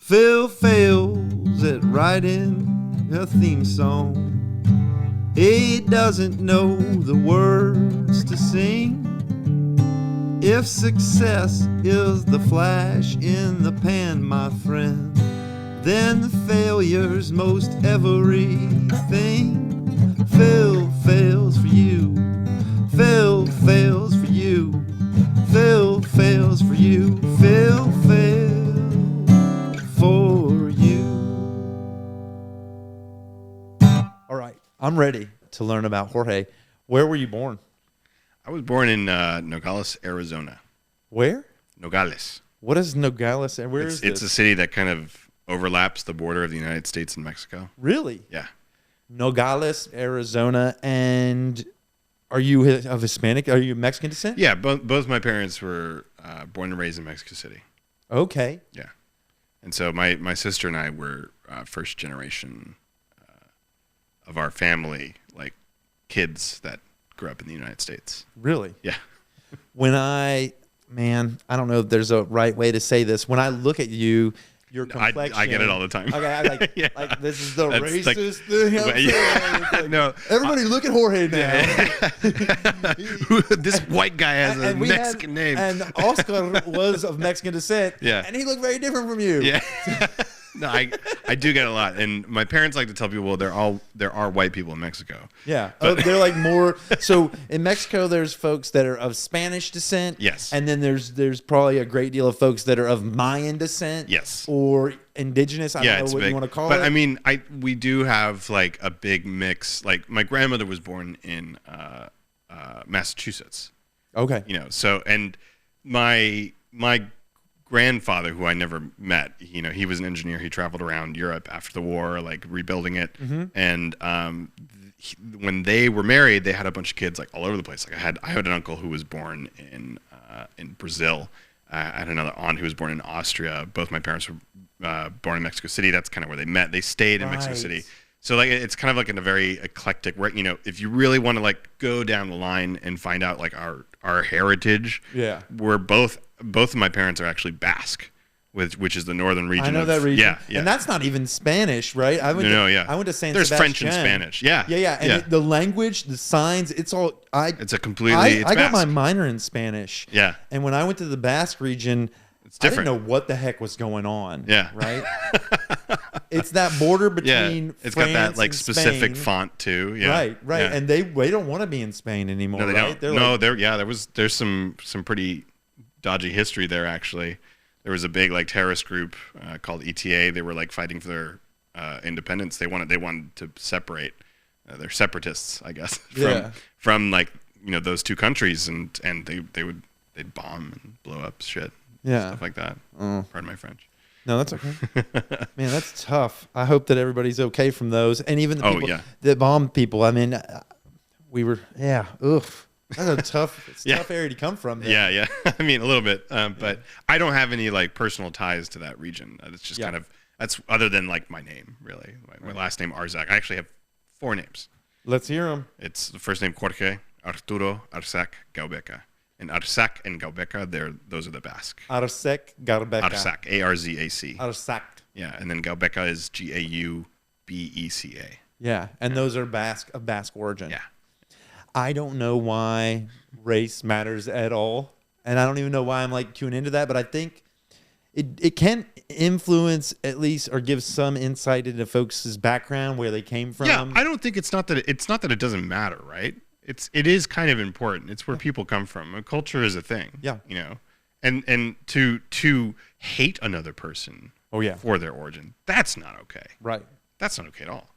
Phil fails at writing a theme song. He doesn't know the words to sing. If success is the flash in the pan, my friend, then failure's most everything. Phil fails for you. Phil fails for you. Phil fails for you. Phil fails for you. All right, I'm ready to learn about Jorge. Where were you born? I was born in Nogales, Arizona. Where? Nogales. What is Nogales? And where is this? It's a city that kind of overlaps the border of the United States and Mexico. Really? Yeah. Nogales, Arizona. And are you of Hispanic? Are you Mexican descent? Yeah, both my parents were born and raised in Mexico City. Okay. Yeah. And so my sister and I were first generation of our family, like kids that grew up in the United States. Really? Yeah. I don't know if there's a right way to say this. When I look at you, your complexion. I get it all the time. Okay, yeah. like this is the That's racist thing. Yeah. No. Everybody look at Jorge now. This white guy has a Mexican name. And Oscar was of Mexican descent. Yeah. And he looked very different from you. Yeah. No, I do get a lot, and my parents like to tell people, well, there are white people in Mexico. Yeah, they're like more. So in Mexico, there's folks that are of Spanish descent. Yes, and then there's probably a great deal of folks that are of Mayan descent. Yes, or indigenous. I don't know what you want to call it. But I mean, we do have like a big mix. Like my grandmother was born in Massachusetts. Okay, so and my grandfather, who I never met, he was an engineer. He traveled around Europe after the war, like rebuilding it. Mm-hmm. And when they were married, they had a bunch of kids like all over the place. Like I had an uncle who was born in Brazil. I had another aunt who was born in Austria. Both my parents were born in Mexico City. That's kind of where they met. They stayed in Mexico City. So like it's kind of like in a very eclectic, if you really want to like go down the line and find out like our heritage, yeah, we're both of my parents are actually Basque, which is the northern region. I know that region. Yeah. And that's not even Spanish, right? I went to San There's Sebastian. French and Spanish. Yeah. And the language, the signs, it's all. It's a completely. I got my minor in Spanish. Yeah. And when I went to the Basque region, it's different. I didn't know what the heck was going on. Yeah. Right. It's that border between it's France got that like and specific Spain. font too. Yeah. Right. Yeah. And they don't want to be in Spain anymore. No, they right? don't. There's some pretty dodgy history there actually. There was a big like terrorist group called ETA. They were like fighting for their independence. They wanted to separate. They're separatists, I guess, from like those two countries, and they'd bomb and blow up shit. Stuff like that. Pardon my French. No, that's okay. Man, that's tough. I hope that everybody's okay from those. And even the people that bomb people. I mean, oof. That's a tough area to come from. Then. Yeah. I mean, a little bit. But I don't have any like personal ties to that region. It's just kind of, that's other than like my name, really. My last name, Arzak. I actually have 4 names. Let's hear them. It's the first name, Jorge, Arturo, Arzac, Gaubeca. And Arzac and Gaubeca, those are the Basque. Arzac, Gaubeca. Arzac, Arzac. Arzac. Yeah, and then Gaubeca is Gaubeca. Yeah, and those are of Basque origin. Yeah. I don't know why race matters at all, and I don't even know why I'm like tuning into that, but I think it can influence at least or give some insight into folks' background, where they came from. Yeah, I don't think it's not that it doesn't matter, right? It is kind of important. It's where people come from. Culture is a thing. Yeah. And to hate another person for their origin, that's not okay. Right. That's not okay at all.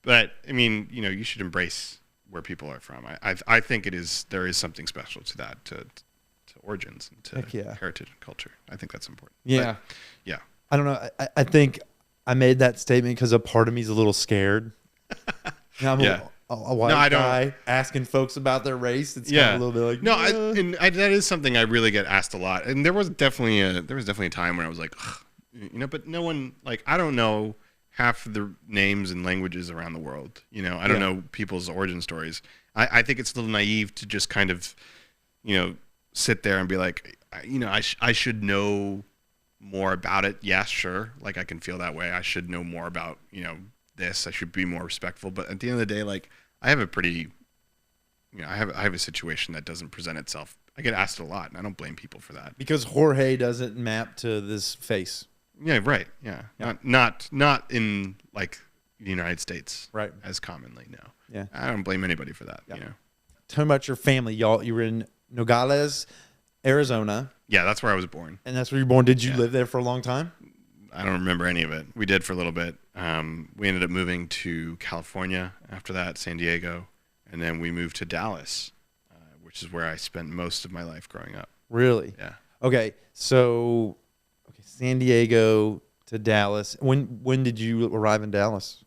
But I mean, you should embrace where people are from. I think there is something special to that, to origins and to heritage and culture. I think that's important. Yeah. But, yeah. I don't know. I think I made that statement because a part of me is a little scared. I'm a white guy asking folks about their race. It's kind of a little bit like that is something I really get asked a lot. And there was definitely a time when I was like, but no one, like, I don't know half the names and languages around the world. I don't know people's origin stories. I think it's a little naive to just kind of, sit there and be like, I should know more about it, yes, sure. Like I can feel that way. I should know more about, this. I should be more respectful. But at the end of the day, like I have a pretty, I have a situation that doesn't present itself. I get asked a lot, and I don't blame people for that. Because Jorge doesn't map to this face. Yeah, right. Yeah, not in like the United States, right? As commonly, no. Yeah, I don't blame anybody for that. Yeah. Tell me about your family, y'all. You were in Nogales, Arizona. Yeah, that's where I was born. And that's where you were born. Did you live there for a long time? I don't remember any of it. We did for a little bit. We ended up moving to California after that, San Diego, and then we moved to Dallas, which is where I spent most of my life growing up. Really? Yeah. Okay, so San Diego to Dallas. When did you arrive in Dallas?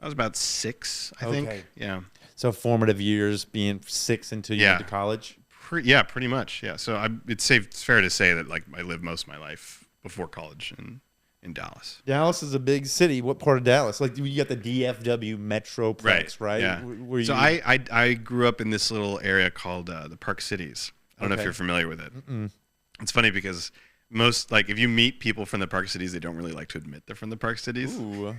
I was about 6, I think. Yeah. So formative years, being 6 until you went to college. Pretty much. Yeah. So it's fair to say that like I lived most of my life before college in Dallas. Dallas is a big city. What part of Dallas? Like you got the DFW Metroplex, right? Yeah. So I grew up in this little area called the Park Cities. I don't know if you're familiar with it. Mm-mm. It's funny because most, like, if you meet people from the Park Cities, they don't really like to admit they're from the Park Cities. Ooh.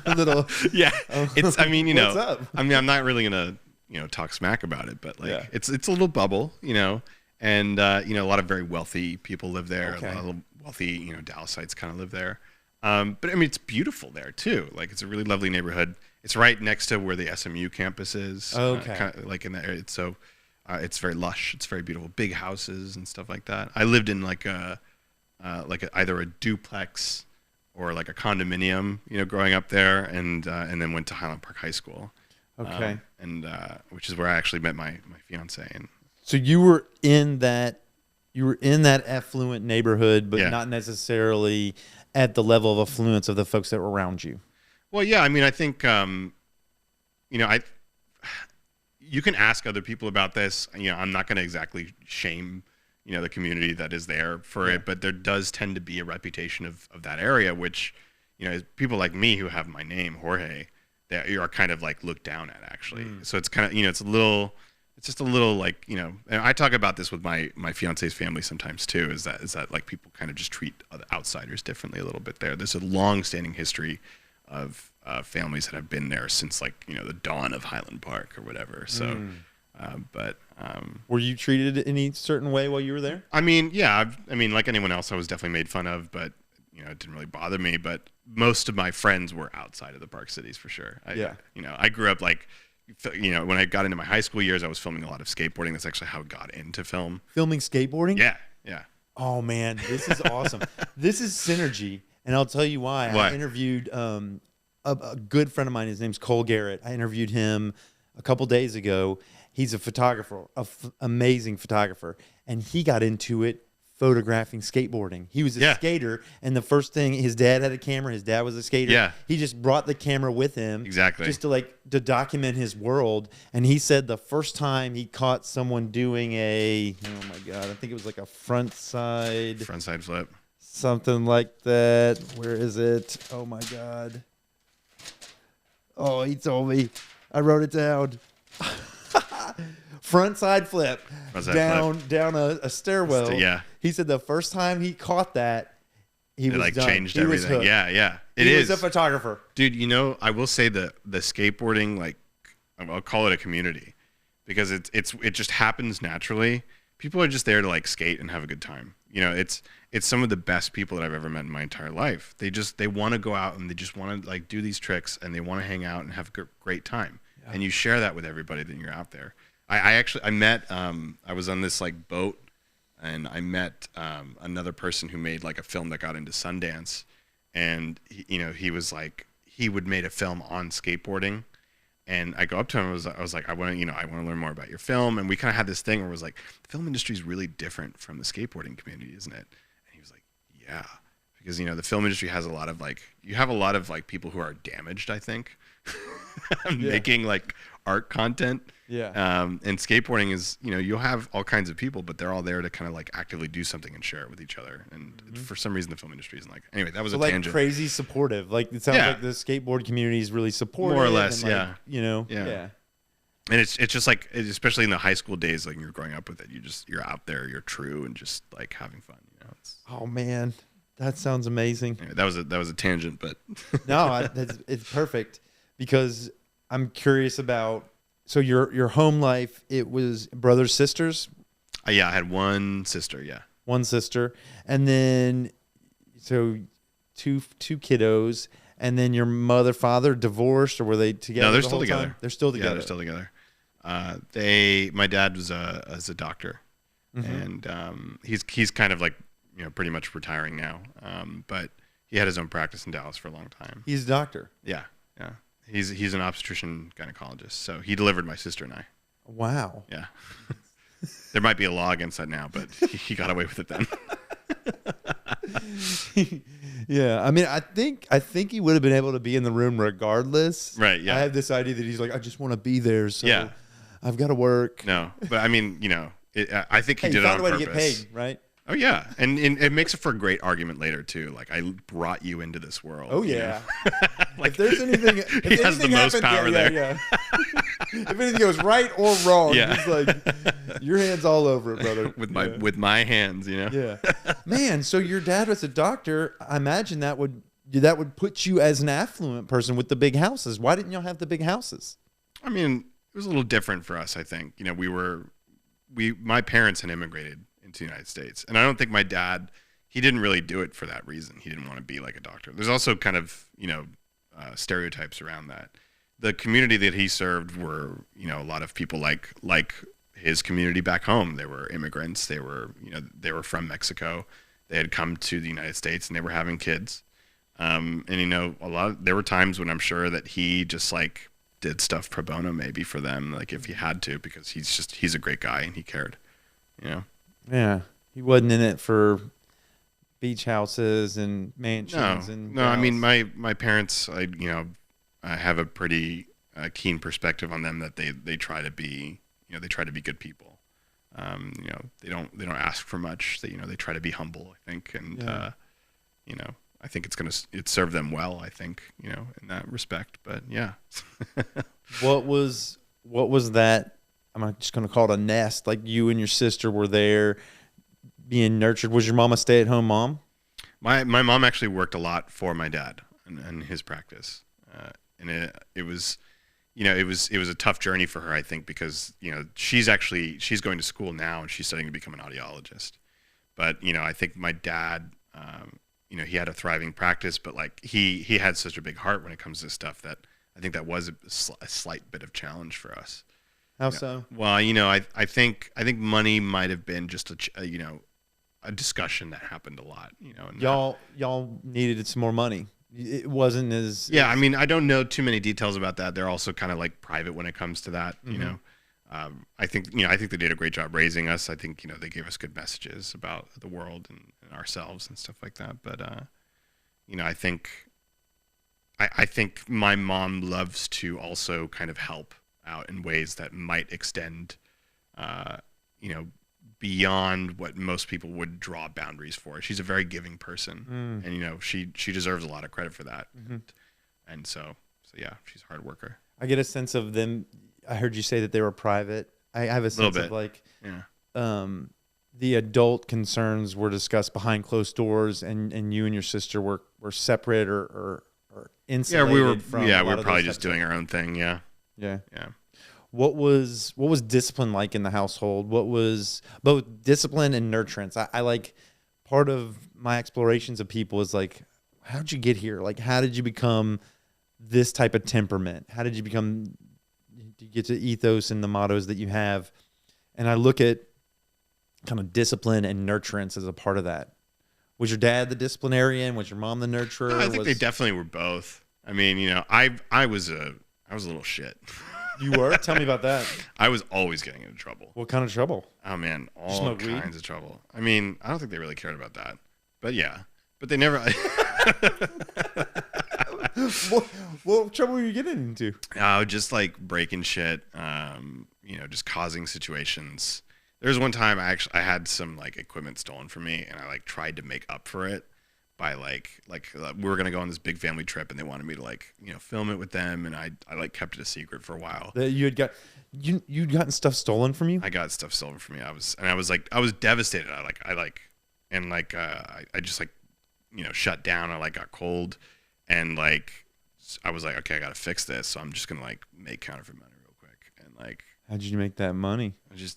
A little. Yeah. It's, I mean, What's up? I mean, I'm not really going to, talk smack about it, but like, it's a little bubble, and, a lot of very wealthy people live there. Okay. A lot of wealthy, Dalesites kind of live there. But I mean, it's beautiful there too. Like, it's a really lovely neighborhood. It's right next to where the SMU campus is. Okay. Kind of like in that area. So, it's very lush. It's very beautiful. Big houses and stuff like that. I lived in like either a duplex or like a condominium, growing up there, and then went to Highland Park High School. Okay. Which is where I actually met my fiance. And so you were in that affluent neighborhood, but Yeah. not necessarily at the level of affluence of the folks that were around you. Well, yeah. I mean, I think you can ask other people about this. I'm not going to exactly shame, the community that is there for it, but there does tend to be a reputation of that area, which, people like me who have my name, Jorge, that you are kind of like looked down at actually. So it's kind of, it's just a little like, and I talk about this with my fiance's family sometimes too, is that like people kind of just treat other outsiders differently a little bit there. There's a long standing history of families that have been there since like, the dawn of Highland Park or whatever. So, were you treated any certain way while you were there? I mean, yeah, like anyone else, I was definitely made fun of, but it didn't really bother me. But most of my friends were outside of the Park Cities for sure. I grew up like, when I got into my high school years, I was filming a lot of skateboarding. That's actually how I got into film. Filming skateboarding? Yeah. Oh man, this is awesome. This is synergy, and I'll tell you why. What? I interviewed a good friend of mine. His name's Cole Garrett. I interviewed him a couple days ago. He's a photographer, amazing photographer, and he got into it photographing skateboarding. He was a skater, and the first thing, his dad had a camera. His dad was a skater. Yeah. He just brought the camera with him. Exactly. Just to document his world. And he said the first time he caught someone doing oh my God, I think it was like a front side flip. Something like that. Where is it? Oh my God. Oh, he told me. I wrote it down. Front side flip. Down a stairwell. Yeah. He said the first time he caught that, he was like done. changed He was everything. hooked. Yeah. He was a photographer. Dude, I will say the skateboarding, like, I'll call it a community because it just happens naturally. People are just there to like skate and have a good time. It's some of the best people that I've ever met in my entire life. They want to go out and they just want to like do these tricks and they want to hang out and have a great time. Yeah. And you share that with everybody that you're out there. I met, I was on this like boat and I met another person who made like a film that got into Sundance, and he was like, he would made a film on skateboarding, and I go up to him, I was like, I want to learn more about your film, and we kind of had this thing where it was like, the film industry is really different from the skateboarding community, isn't it? And he was like, yeah, because the film industry has a lot of like, you have a lot of like people who are damaged, I think, making like art content. Yeah. And skateboarding is, you'll have all kinds of people, but they're all there to kind of like actively do something and share it with each other. And for some reason, the film industry isn't like. Anyway, that was a tangent. Crazy supportive. Like it sounds like the skateboard community is really supportive. More or less, and yeah. And it's just like, especially in the high school days, like you're growing up with it, you're out there, you're true, and just like having fun. Oh man, That sounds amazing. Anyway, that was a tangent, but No, it's perfect because I'm curious about. So your home life, it was brothers, sisters, yeah, I had one sister. Yeah, one sister, and then so two kiddos, and then your mother, father divorced, or were they together? no, they're the still whole together. time? They're still together. Yeah, they're still together. My dad was a doctor, and he's kind of like pretty much retiring now. But he had his own practice in Dallas for a long time. He's a doctor. Yeah, yeah. He's an obstetrician gynecologist. So he delivered my sister and I. Wow. Yeah. There might be a law against that now, but he got away with it then. Yeah, I mean, I think he would have been able to be in the room regardless. Right. Yeah. I have this idea that he's like, I just want to be there, so Yeah. I've got to work. No, but I mean, I think he Hey, did you it found on a way purpose. to get paid, right? Oh yeah, and it makes it for a great argument later too. Like, I brought you into this world. Oh you yeah. know? Like, if there's anything, if he has the anything most happens, power there. Yeah. If anything goes right or wrong, Yeah. he's like, your hand's all over it, brother. with my hands, Yeah. Man, so your dad was a doctor. I imagine that would put you as an affluent person with the big houses. Why didn't y'all have the big houses? I mean, it was a little different for us. I think my parents had immigrated into the United States, and I don't think my dad, he didn't really do it for that reason. He didn't want to be like a doctor. There's also kind of stereotypes around that. The community that he served were a lot of people like his community back home. They were immigrants. They were from Mexico. They had come to the United States and they were having kids. And there were times when I'm sure that he just like did stuff pro bono maybe for them, like if he had to, because he's a great guy and he cared. Yeah, he wasn't in it for beach houses and mansions. No. I mean, my parents, I have a pretty keen perspective on them, that they try to be, they try to be good people. They don't ask for much. They try to be humble, I think, and I think it served them well, I think, in that respect. But yeah. What was that? I'm just going to call it a nest. Like, you and your sister were there being nurtured. Was your mom a stay-at-home mom? My mom actually worked a lot for my dad and his practice. And it was a tough journey for her, I think, because, she's going to school now and she's studying to become an audiologist. But, I think my dad, he had a thriving practice, but like he had such a big heart when it comes to stuff that I think that was a slight bit of challenge for us. How so? Well, I think money might have been just a discussion that happened a lot. And y'all needed some more money. It wasn't as I mean, I don't know too many details about that. They're also kind of like private when it comes to that. I think they did a great job raising us. I think they gave us good messages about the world and ourselves and stuff like that. But I think my mom loves to also kind of help out in ways that might extend, beyond what most people would draw boundaries for. She's a very giving person, and she deserves a lot of credit for that. And so yeah, she's a hard worker. I get a sense of them. I heard you say that they were private. I have a sense of like, the adult concerns were discussed behind closed doors, and you and your sister were separate or insulated. Yeah, we were probably just doing our own thing. Yeah. What was discipline like in the household? What was both discipline and nurturance? I like, part of my explorations of people is like, how'd you get here? Like, how did you become this type of temperament? How did you get to ethos and the mottos that you have? And I look at kind of discipline and nurturance as a part of that. Was your dad the disciplinarian? Was your mom the nurturer? No, I think they definitely were both. I mean, I was a little shit. You were? Tell me about that. I was always getting into trouble. What kind of trouble? Oh man, all kinds of trouble. I mean, I don't think they really cared about that. But yeah. But they never What trouble were you getting into? Just like breaking shit, just causing situations. There was one time I had some like equipment stolen from me, and I like tried to make up for it by like we were gonna go on this big family trip, and they wanted me to film it with them, and I like kept it a secret for a while. That you'd gotten stuff stolen from you? I got stuff stolen from me. I was devastated. I just like shut down. I like got cold, and like I was like, okay, I gotta fix this. So I'm just gonna like make counterfeit money real quick. And like, how'd you make that money?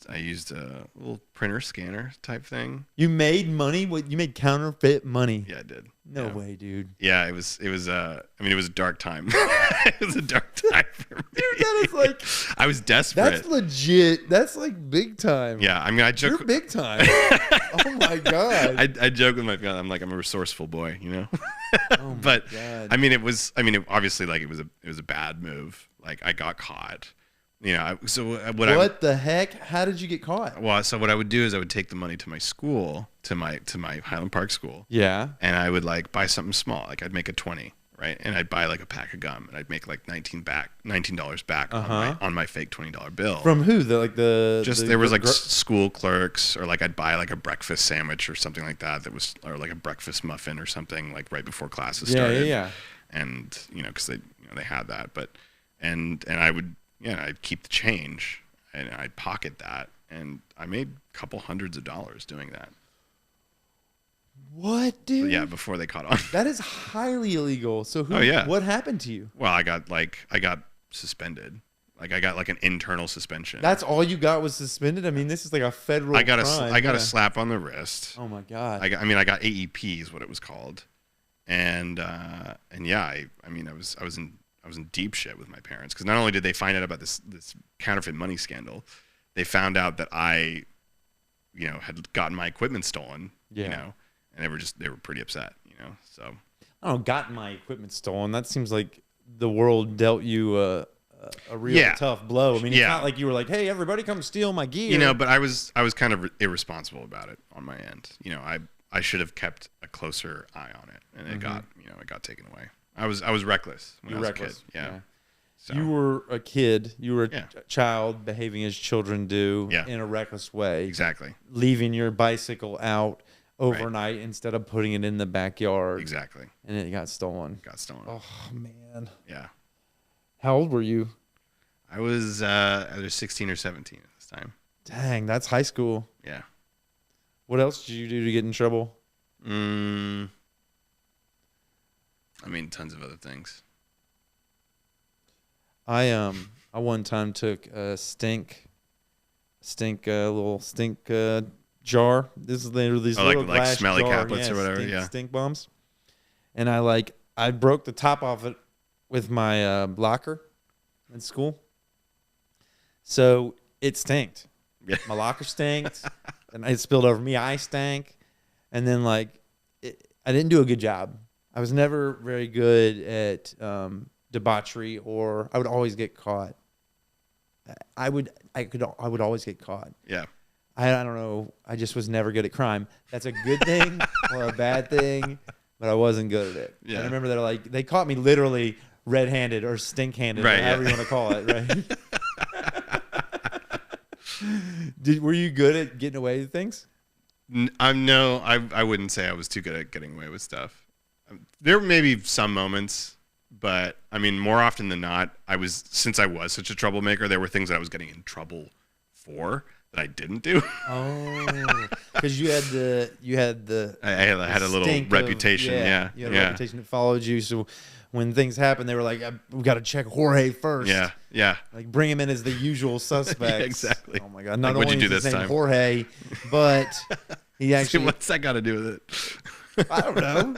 I used a little printer scanner type thing. You made money? What, you made counterfeit money? Yeah, I did. No way, dude. Yeah, it was I mean, it was a dark time. It was a dark time for me. Dude, that is like, I was desperate. that's legit. That's like big time. Yeah, I mean, I joke. You're big time. Oh my God. I joke with my fiance. I'm like, I'm a resourceful boy, Oh my but God. I mean, obviously like it was a bad move. Like I got caught. What the heck? How did you get caught? Well, so what I would do is I would take the money to my school, to my Highland Park school. Yeah. And I would like buy something small. Like I'd make a 20, right? And I'd buy like a pack of gum, and I'd make like $19 back on my fake $20 bill. From who? There was like school clerks, or like I'd buy like a breakfast sandwich or something like that was, or like a breakfast muffin or something, like right before classes started. Yeah. And because they had that, but and I would. Yeah, I'd keep the change, and I'd pocket that, and I made a couple hundreds of dollars doing that. What, dude? But yeah, before they caught on. That is highly illegal. So what happened to you? Well, I got suspended. Like I got like an internal suspension. That's all you got was suspended? I mean, this is like a federal crime. I got a slap on the wrist. Oh my God. I got AEP is what it was called. And yeah, I was in deep shit with my parents, because not only did they find out about this counterfeit money scandal, they found out that I, had gotten my equipment stolen. Yeah. And they were pretty upset. So. Oh, gotten my equipment stolen. That seems like the world dealt you a real tough blow. I mean, it's not like you were like, hey, everybody come steal my gear. But I was kind of irresponsible about it on my end. I should have kept a closer eye on it, and it got taken away. I was reckless when I was a kid. Yeah. So. You were a kid. You were a child behaving as children do in a reckless way. Exactly. Leaving your bicycle out overnight instead of putting it in the backyard. Exactly. And it got stolen. Oh, man. Yeah. How old were you? I was either 16 or 17 at this time. Dang, that's high school. Yeah. What else did you do to get in trouble? Tons of other things. I one time took a little stink jar. This is these little like glass smelly jar. caplets or whatever. Stink bombs. And I broke the top off it with my locker in school. So it stinked. Yeah. My locker stinked, and it spilled over me. I stank, and then I didn't do a good job. I was never very good at debauchery, or I would always get caught. I would always get caught. Yeah. I don't know. I just was never good at crime. That's a good thing or a bad thing, but I wasn't good at it. Yeah. I remember they caught me literally red-handed or stink-handed, or however you want to call it, right? Were you good at getting away with things? No, I wouldn't say I was too good at getting away with stuff. There may be some moments, but more often than not, since I was such a troublemaker, there were things that I was getting in trouble for that I didn't do. Oh, because you had the I had a little reputation. You had a reputation that followed you. So when things happened, they were like, we got to check Jorge first. Yeah. Like bring him in as the usual suspect. Exactly. Oh my God! Not only is his name Jorge, but he actually. What's that got to do with it? I don't know.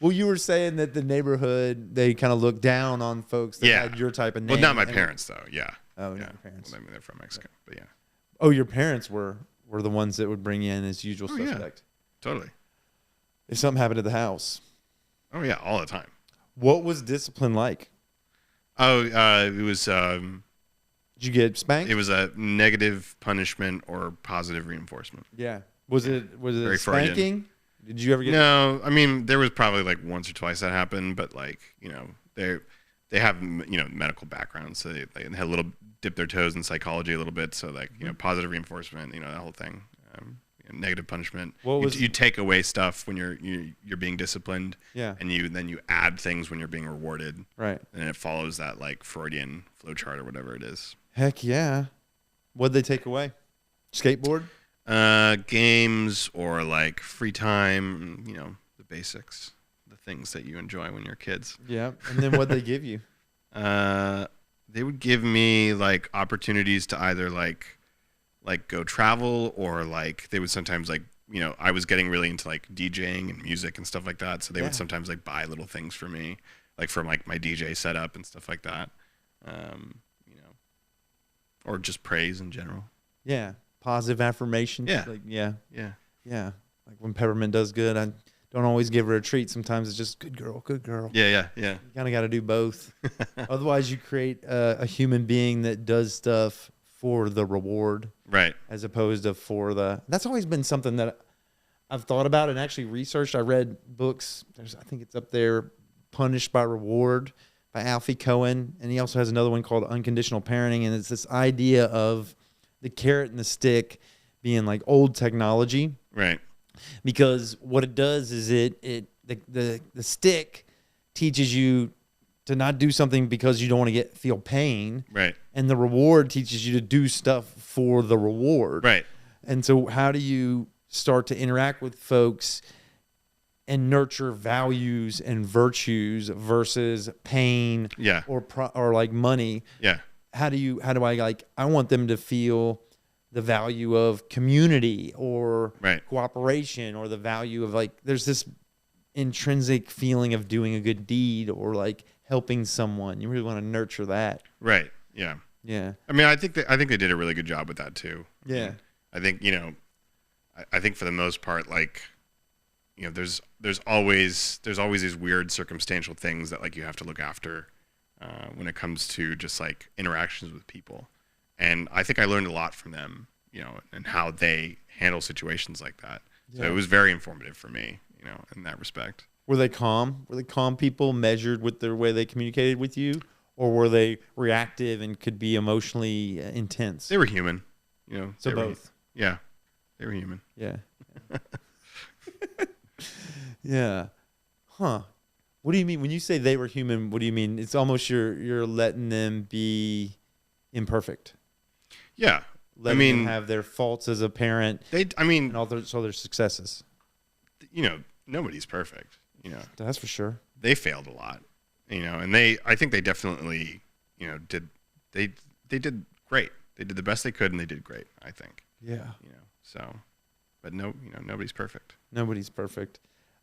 Well, you were saying that the neighborhood, they kind of looked down on folks that had your type of name. Well, not my parents though. Yeah. Oh, not your parents. They're from Mexico, but yeah. Oh, your parents were the ones that would bring you in as usual suspect. Yeah. Totally. If something happened at the house. Oh yeah, all the time. What was discipline like? Oh, it was. Did you get spanked? It was a negative punishment or positive reinforcement. Yeah. Was it Very spanking? Freudian. Did you ever get? No, there was probably like once or twice that happened, but they have medical backgrounds, so they had a little dip their toes in psychology a little bit. So positive reinforcement, that whole thing. Negative punishment. You take away stuff when you're being disciplined. Yeah. And then you add things when you're being rewarded. Right. And it follows that like Freudian flowchart or whatever it is. Heck yeah. What'd they take away? Skateboard? Games or like free time, the basics, the things that you enjoy when you're kids. Yeah. And then what they give you? They would give me like opportunities to either like go travel, or like they would sometimes like, I was getting really into like DJing and music and stuff like that. So they would sometimes like buy little things for me, like from like my DJ setup and stuff like that. Or just praise in general. Yeah. Positive affirmations. Yeah. Like, yeah. Yeah. Yeah. Like when Peppermint does good, I don't always give her a treat. Sometimes it's just good girl, good girl. Yeah. You kind of got to do both. Otherwise, you create a human being that does stuff for the reward. Right. As opposed to for the... That's always been something that I've thought about and actually researched. I read books. I think it's up there, Punished by Reward by Alfie Cohen. And he also has another one called Unconditional Parenting. And it's this idea of the carrot and the stick being like old technology. Right. Because what it does is the stick teaches you to not do something because you don't want to feel pain. Right. And the reward teaches you to do stuff for the reward. Right. And so how do you start to interact with folks and nurture values and virtues versus pain or like money? Yeah. How do I like, I want them to feel the value of community or cooperation, or the value of like, there's this intrinsic feeling of doing a good deed or like helping someone. You really want to nurture that. Right. Yeah. Yeah. I mean, I think they did a really good job with that too. Yeah. I think, I think for the most part, like, there's always these weird circumstantial things that like you have to look after when it comes to just like interactions with people. And I think I learned a lot from them, and how they handle situations like that. So it was very informative for me, in that respect. Were they calm? Were they calm people measured with the way they communicated with you? Or were they reactive and could be emotionally intense? They were human, So both. Yeah. They were human. Yeah. Yeah. Huh. What do you mean when you say they were human? What do you mean? It's almost you're letting them be imperfect. Yeah. Letting them have their faults as a parent. And also their successes. Nobody's perfect. That's for sure. They failed a lot. And I think they definitely, did great. They did the best they could, and they did great, I think. Yeah. But nobody's perfect. Nobody's perfect.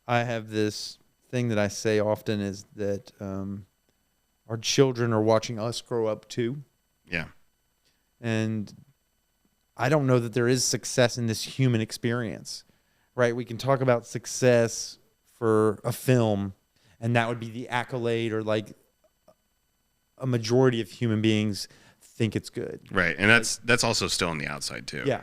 I have this thing that I say often is that our children are watching us grow up too. Yeah. And I don't know that there is success in this human experience, right? We can talk about success for a film, and that would be the accolade, or like a majority of human beings think it's good. Right. And that's also still on the outside too. Yeah.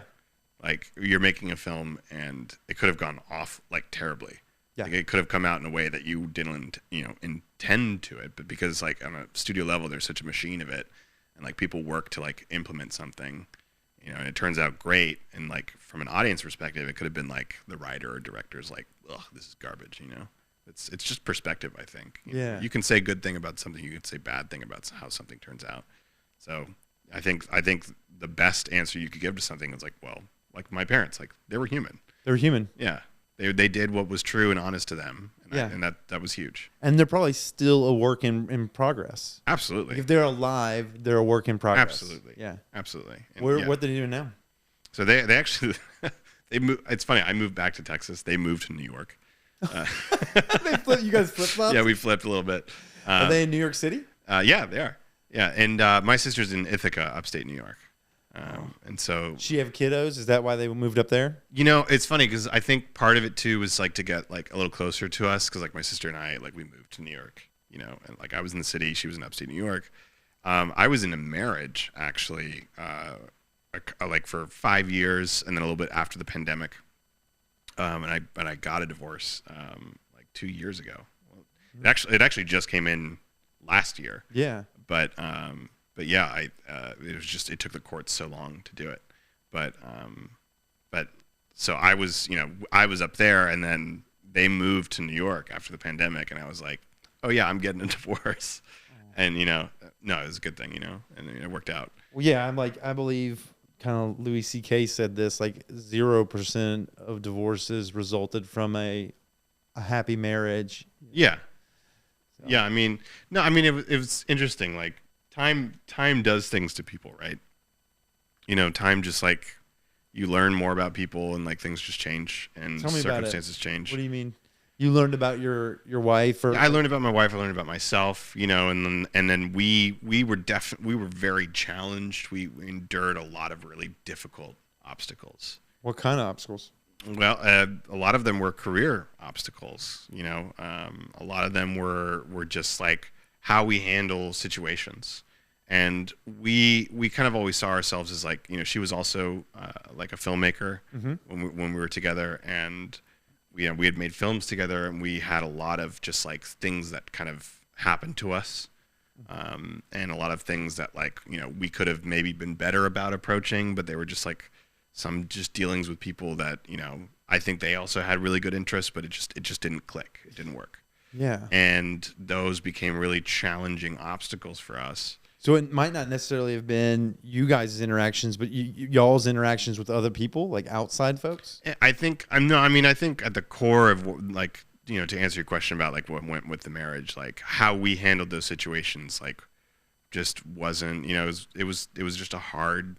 Like you're making a film and it could have gone off like terribly. Yeah. Like it could have come out in a way that you didn't, intend to it, but because like on a studio level, there's such a machine of it, and like people work to like implement something, and it turns out great. And like from an audience perspective, it could have been like the writer or director's like, ugh, this is garbage, It's just perspective, I think. Yeah. You can say good thing about something, you can say bad thing about how something turns out. So I think the best answer you could give to something is like, well, like my parents, like they were human. They were human. Yeah. They did what was true and honest to them. And that was huge. And they're probably still a work in progress. Absolutely. If they're alive, they're a work in progress. Absolutely. Yeah. Absolutely. What are they doing now? So they actually, they moved. It's funny. I moved back to Texas. They moved to New York. You guys flip-flopped? Yeah, we flipped a little bit. Are they in New York City? Yeah, they are. Yeah. And my sister's in Ithaca, upstate New York. And so she have kiddos. Is that why they moved up there? It's funny because I think part of it too was like to get like a little closer to us, because like my sister and I, like we moved to New York, and like I was in the city, she was in upstate New York. I was in a marriage actually, like for 5 years, and then a little bit after the pandemic. And I got a divorce like 2 years ago. It actually just came in last year. Yeah. But yeah, it took the courts so long to do it. But so I was up there, and then they moved to New York after the pandemic, and I was like, oh yeah, I'm getting a divorce. And no, it was a good thing, and it worked out. Well, yeah, I believe kind of Louis C.K. said this, like 0% of divorces resulted from a a happy marriage. Yeah. So. Yeah. I mean, no, I mean, it was interesting. Like time does things to people, right? You know, time just like you learn more about people and like things just change and Tell me circumstances change. What do you mean? You learned about your wife, or I learned about my wife. I learned about myself, you know, and then we were very challenged. We endured a lot of really difficult obstacles. What kind of obstacles? Well, a lot of them were career obstacles. You know, a lot of them were just like how we handle situations. And we kind of always saw ourselves as like, you know, she was also like a filmmaker when we were together, and we had made films together, and we had a lot of just like things that kind of happened to us, and a lot of things that like, you know, we could have maybe been better about approaching, but they were just like some just dealings with people that, you know, I think they also had really good interests, but it just didn't click. It didn't work. Yeah. And those became really challenging obstacles for us. So it might not necessarily have been you guys' interactions, but y'all's interactions with other people, like outside folks? I think at the core of like, you know, to answer your question about like what went with the marriage, like how we handled those situations, like just wasn't, you know, it was just a hard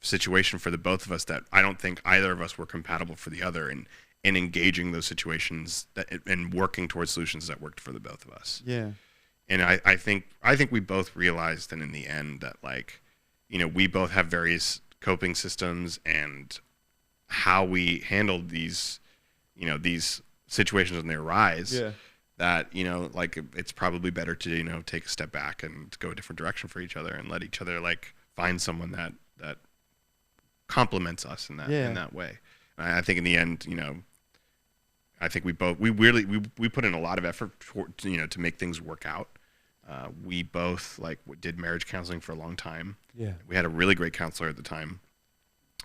situation for the both of us that I don't think either of us were compatible for the other, and engaging those situations and working towards solutions that worked for the both of us. Yeah. And I think we both realized that in the end that like, you know, we both have various coping systems, and how we handled these, you know, these situations when they arise. Yeah. That, you know, like it's probably better to, you know, take a step back and go a different direction for each other, and let each other like find someone that complements us in that way. And I think in the end, you know, I think we put in a lot of effort you know, to make things work out. We both like did marriage counseling for a long time. Yeah. We had a really great counselor at the time.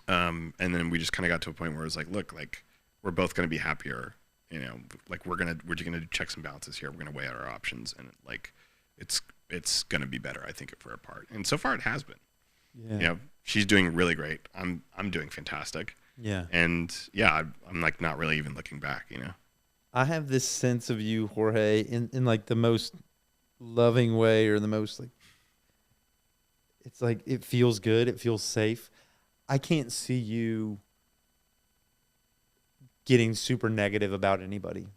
And then we just kind of got to a point where it was like, look, like we're both going to be happier, you know, like we're just going to do checks and balances here. We're going to weigh out our options, and like, it's going to be better, I think, if we're apart. And so far it has been. Yeah. You know, she's doing really great. I'm doing fantastic. Yeah. And yeah, I'm like not really even looking back, you know. I have this sense of you, Jorge, in like the most loving way, or the most like, it's like it feels good, it feels safe. I can't see you getting super negative about anybody.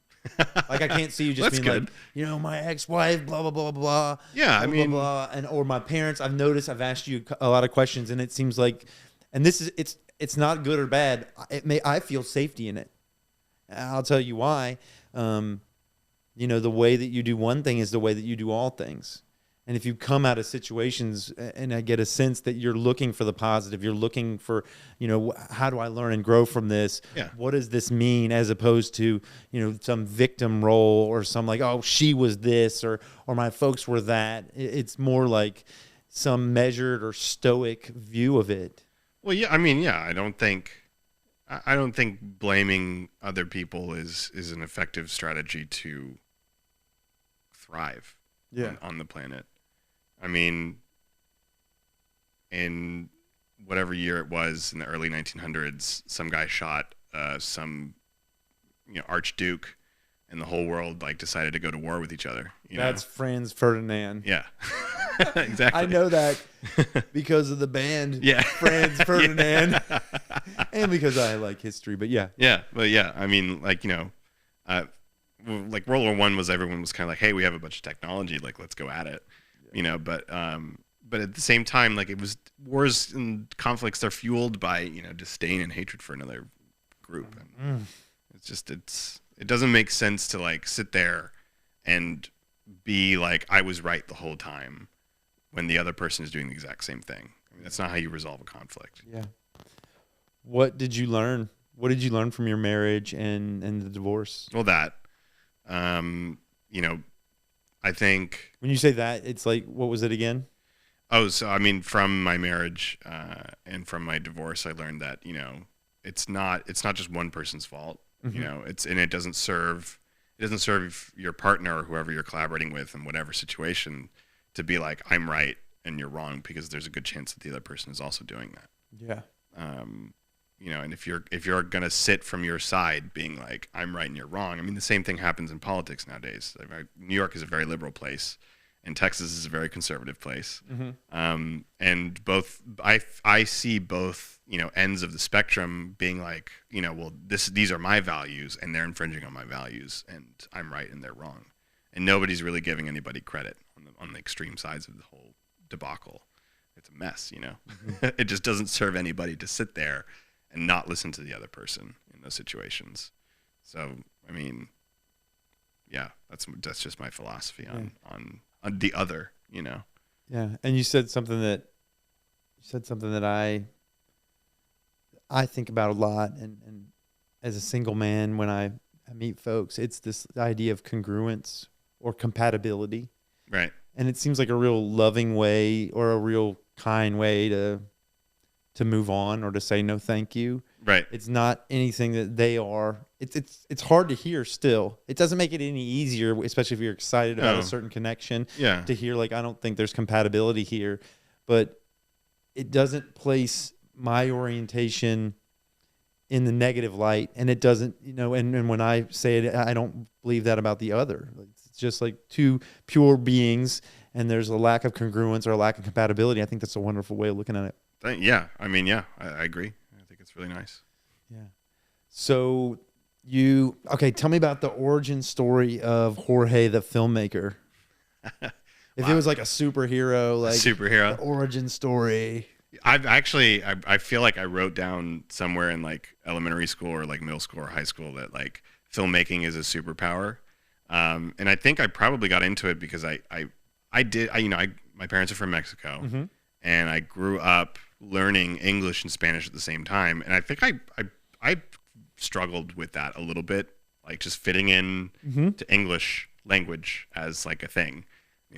Like I can't see you just being good. like, you know, my ex-wife, blah blah blah blah blah. Yeah, blah, I mean, blah, blah, and or my parents. I've noticed I've asked you a lot of questions, and it seems like, and this is it's not good or bad. I feel safety in it. I'll tell you why. You know, the way that you do one thing is the way that you do all things. And if you come out of situations, and I get a sense that you're looking for the positive, you're looking for, you know, how do I learn and grow from this? Yeah. What does this mean, as opposed to, you know, some victim role, or some like, oh, she was this, or my folks were that. It's more like some measured or stoic view of it. well, yeah, I mean, yeah, I don't think blaming other people is an effective strategy to thrive on the planet. I mean, in whatever year it was in the early 1900s, some guy shot some, you know, archduke, and the whole world like decided to go to war with each other. That's Franz Ferdinand. Yeah, exactly. I know that because of the band, Yeah. Franz Ferdinand, and because I like history. But yeah, but yeah, I mean, like, you know, like World War I was, everyone was kind of like, hey, we have a bunch of technology, like let's go at it, you know. But at the same time, like it was wars and conflicts are fueled by, you know, disdain and hatred for another group, and it doesn't make sense to like sit there and be like, I was right the whole time, when the other person is doing the exact same thing. I mean, that's not how you resolve a conflict. yeah. What did you learn? What did you learn from your marriage and the divorce? Well, that, you know, I think When you say that, it's like, what was it again? Oh, so I mean, from my marriage and from my divorce, I learned that, you know, it's not just one person's fault. You know, it doesn't serve your partner or whoever you're collaborating with in whatever situation to be like, I'm right and you're wrong, because there's a good chance that the other person is also doing that. Yeah. and if you're gonna sit from your side being like, I'm right and you're wrong. I mean, the same thing happens in politics nowadays. New York is a very liberal place, and Texas is a very conservative place. And both, I see both, ends of the spectrum being like, well, these are my values and they're infringing on my values, and I'm right and they're wrong. And nobody's really giving anybody credit on the extreme sides of the whole debacle. It's a mess, It just doesn't serve anybody to sit there and not listen to the other person in those situations. So, I mean, yeah, that's just my philosophy on the other, Yeah, and you said something that I think about a lot, and as a single man, when I meet folks, it's this idea of congruence or compatibility. Right. And it seems like a real loving way or a real kind way to move on or to say no thank you. Right. It's not anything that they are. It's hard to hear still. It doesn't make it any easier, especially if you're excited about a certain connection, to hear like, I don't think there's compatibility here. But it doesn't place my orientation in the negative light, and it doesn't, and when I say it, I don't believe that about the other. It's just like two pure beings, and there's a lack of congruence or a lack of compatibility. I think that's a wonderful way of looking at it. Yeah, I mean, I agree. I think it's really nice. Yeah. So tell me about the origin story of Jorge the filmmaker. If it was like a superhero, the origin story. I feel like I wrote down somewhere in like elementary school or like middle school or high school that like filmmaking is a superpower. And I think I probably got into it because my parents are from Mexico, and I grew up learning English and Spanish at the same time. And I think I struggled with that a little bit, like just fitting in to English language as like a thing.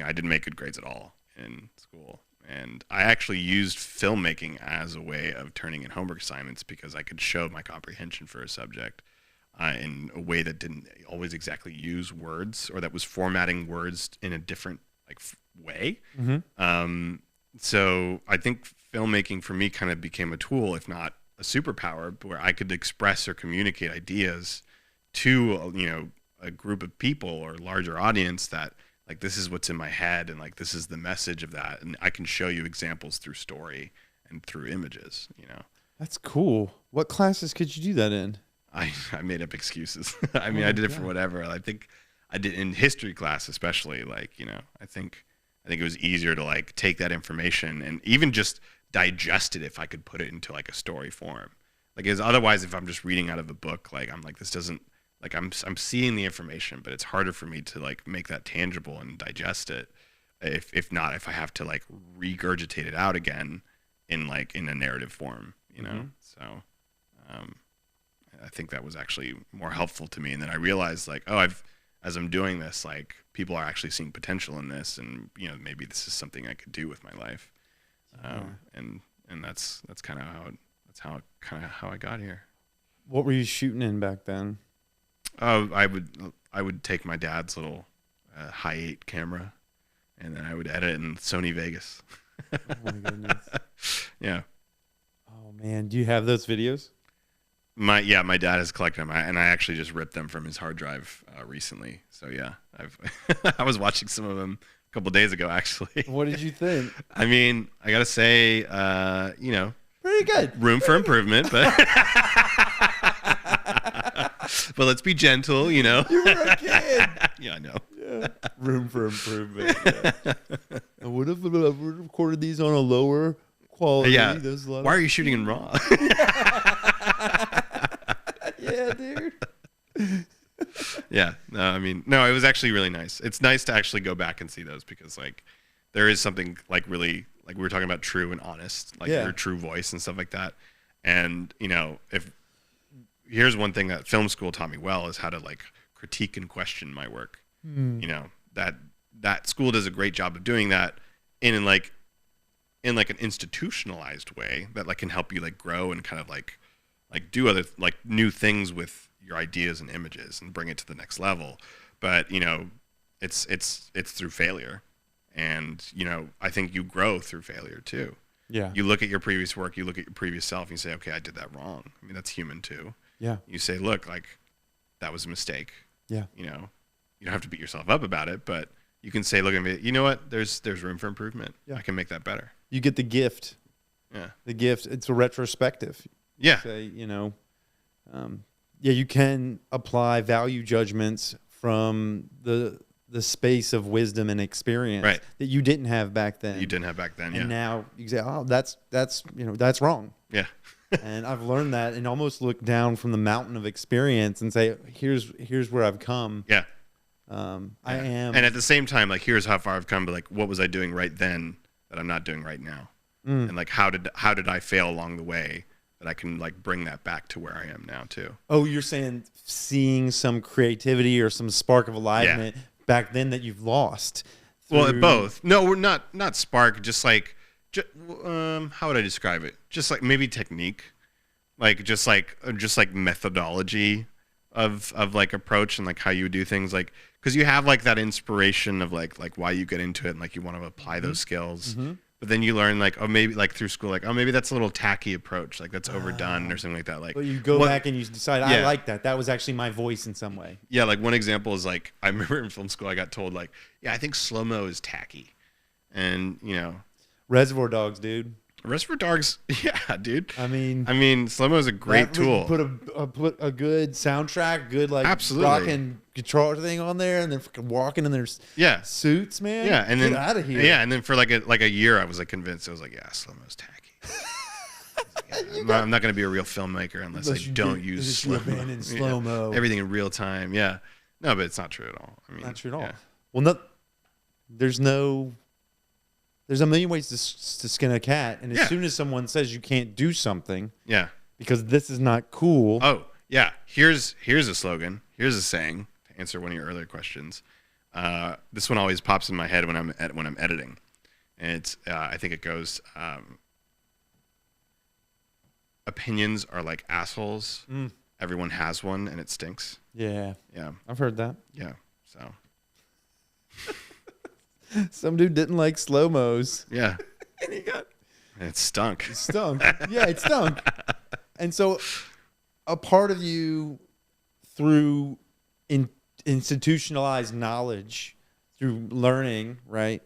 I didn't make good grades at all in school. And I actually used filmmaking as a way of turning in homework assignments because I could show my comprehension for a subject in a way that didn't always exactly use words, or that was formatting words in a different way. So I think filmmaking for me kind of became a tool, if not a superpower, where I could express or communicate ideas to a group of people or larger audience that like, this is what's in my head, and like, this is the message of that. And I can show you examples through story and through images, That's cool. What classes could you do that in? I made up excuses. I mean, I did it for whatever. I think I did in history class, especially, like, I think it was easier to like take that information and even just digest it if I could put it into like a story form. Like, otherwise, if I'm just reading out of a book, like, I'm like, this doesn't, like, I'm seeing the information, but it's harder for me to like make that tangible and digest it. If I have to like regurgitate it out again in a narrative form, So, I think that was actually more helpful to me. And then I realized like, as I'm doing this, like, people are actually seeing potential in this, and maybe this is something I could do with my life. And that's kind of how I got here. What were you shooting in back then? Oh, I would take my dad's little high 8 camera, and then I would edit in Sony Vegas. Oh my goodness. Yeah. Oh man, do you have those videos? My dad has collected them, and I actually just ripped them from his hard drive recently. So yeah, I was watching some of them a couple days ago, actually. What did you think? I mean, I gotta say, pretty good. Room for improvement, but but let's be gentle, You were a kid. Yeah, I know. Yeah. Room for improvement. Yeah. And what if I recorded these on a lower quality? Yeah. Why are you shooting in RAW? Yeah, dude. Yeah. No, I mean, no, it was actually really nice. It's nice to actually go back and see those, because like there is something like really, like we were talking about, true and honest, like your true voice and stuff like that. And if here's one thing that film school taught me well, is how to like critique and question my work. That school does a great job of doing that in like an institutionalized way that like can help you like grow and kind of like do other like new things with your ideas and images and bring it to the next level. But it's through failure, and I think you grow through failure too. Yeah. You look at your previous work, you look at your previous self, and you say, okay, I did that wrong. I mean, that's human too. Yeah. You say, look, like that was a mistake. Yeah. You know, you don't have to beat yourself up about it, but you can say, look at me, you know what? There's room for improvement. Yeah. I can make that better. You get the gift. Yeah. The gift. It's a retrospective. Yeah. Say, you can apply value judgments from the space of wisdom and experience Right. that you didn't have back then. You didn't have back then. And now you say, oh, that's wrong. Yeah. And I've learned that and almost look down from the mountain of experience and say, here's where I've come. Yeah. I am. And at the same time, like, here's how far I've come, but like, what was I doing right then that I'm not doing right now? And like, how did I fail along the way that I can like bring that back to where I am now too? Oh, you're saying seeing some creativity or some spark of alignment back then that you've lost. Well, both. No, we're not spark. Just like, how would I describe it? Just like maybe technique, like just like methodology of like approach and like how you would do things. Like, because you have like that inspiration of like why you get into it and like you want to apply those skills. But then you learn like, oh, maybe like through school, like, oh, maybe that's a little tacky approach, like that's overdone or something like that. Like, but you go back and you decide, I like that. That was actually my voice in some way. Yeah, like one example is like, I remember in film school, I got told like, yeah, I think slow-mo is tacky. And, Reservoir Dogs, dude. Reservoir Dogs, yeah, dude. I mean, slow-mo is a great tool. Put a good soundtrack, good like rocking guitar thing on there, and then fucking walking in their suits, man. Yeah, and get then out of here. Yeah, and then for like a year, I was like convinced. I was like, yeah, slow-mo's tacky. I'm not going to be a real filmmaker unless I don't use slow-mo. Everything in real time. Yeah, no, but it's not true at all. I mean, not true at all. Well, there's a million ways to skin a cat, and as soon as someone says you can't do something, because this is not cool. Oh yeah, here's a slogan. Here's a saying to answer one of your earlier questions. This one always pops in my head when I'm editing, and it's I think it goes. Opinions are like assholes. Everyone has one, and it stinks. Yeah, yeah, I've heard that. Yeah, so. Some dude didn't like slow-mos. Yeah. And it stunk. It stunk. Yeah, it stunk. And so a part of you through institutionalized knowledge, through learning, right,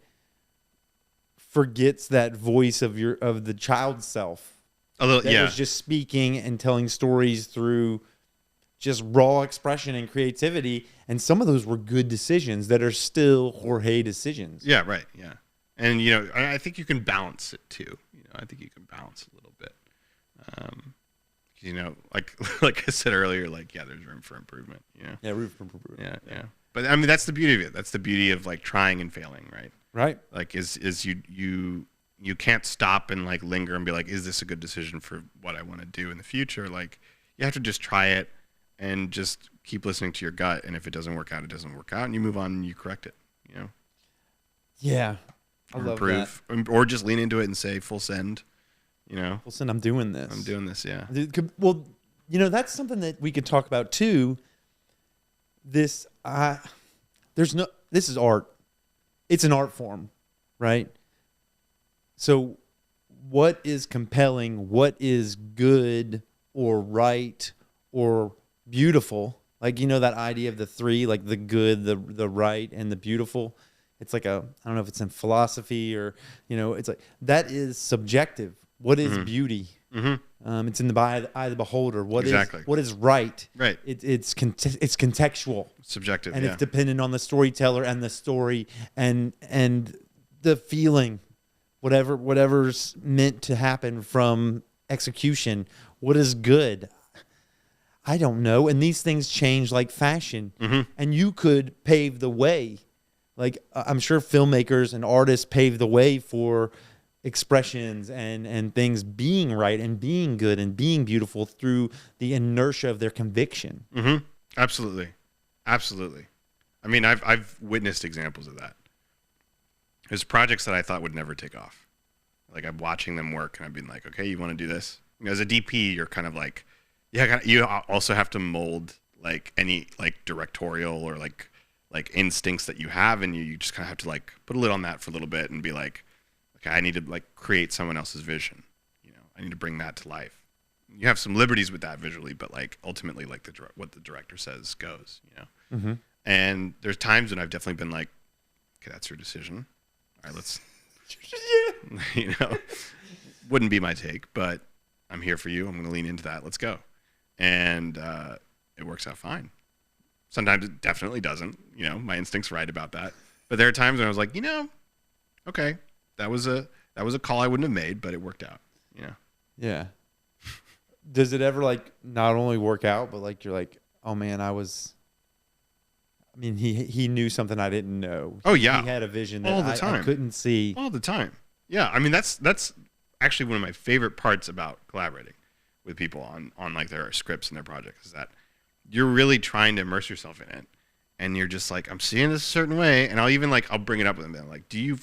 forgets that voice of the child self. A little, that was just speaking and telling stories through just raw expression and creativity, and some of those were good decisions that are still Jorge decisions. Yeah, right. Yeah, and I think you can balance it too. I think you can balance a little bit. Like I said earlier, there's room for improvement. Yeah, room for improvement. Yeah. But I mean, that's the beauty of it. That's the beauty of like trying and failing, right? Right. Like, is you can't stop and like linger and be like, is this a good decision for what I want to do in the future? Like, you have to just try it. And just keep listening to your gut, and if it doesn't work out, it doesn't work out, and you move on and you correct it. Yeah, I love improve, that. Or just lean into it and say full send. Full send. I'm doing this. I'm doing this. Yeah. Well, that's something that we could talk about too. This is art. It's an art form, right? So, what is compelling? What is good or right or beautiful? Like, that idea of the three, like the good, the right, and the beautiful. It's like I don't know if it's in philosophy or, it's like that is subjective. What is beauty? Mm-hmm. It's in the eye of the beholder. What is right? Right. It's contextual. Subjective. And it's dependent on the storyteller and the story and the feeling, whatever's meant to happen from execution. What is good? I don't know. And these things change like fashion. Mm-hmm. And you could pave the way. Like, I'm sure filmmakers and artists pave the way for expressions and things being right and being good and being beautiful through the inertia of their conviction. Mm-hmm. Absolutely. Absolutely. I mean, I've witnessed examples of that. There's projects that I thought would never take off. Like, I'm watching them work and I've been like, okay, you want to do this? As a DP, you're kind of like, you also have to mold like any like directorial or like instincts that you have, and you just kind of have to like put a lid on that for a little bit and be like, okay, I need to like create someone else's vision. You know, I need to bring that to life. You have some liberties with that visually, but like ultimately, like what the director says goes. You know, Mm-hmm. and there's times when I've definitely been like, okay, that's your decision. All right, let's. You know, wouldn't be my take, but I'm here for you. I'm going to lean into that. Let's go. And it works out fine. Sometimes it definitely doesn't. You know, my instinct's right about that. But there are times when I was like, you know, okay, that was a call I wouldn't have made, but it worked out. You know. Yeah. Does it ever like not only work out, but like you're like, oh man, he knew something I didn't know. Oh yeah. He had a vision that all the time. I couldn't see. All the time. Yeah. I mean, that's actually one of my favorite parts about collaborating with people on like their scripts and their projects is that you're really trying to immerse yourself in it. And you're just like, I'm seeing this a certain way. And I'll bring it up with them. And like, do you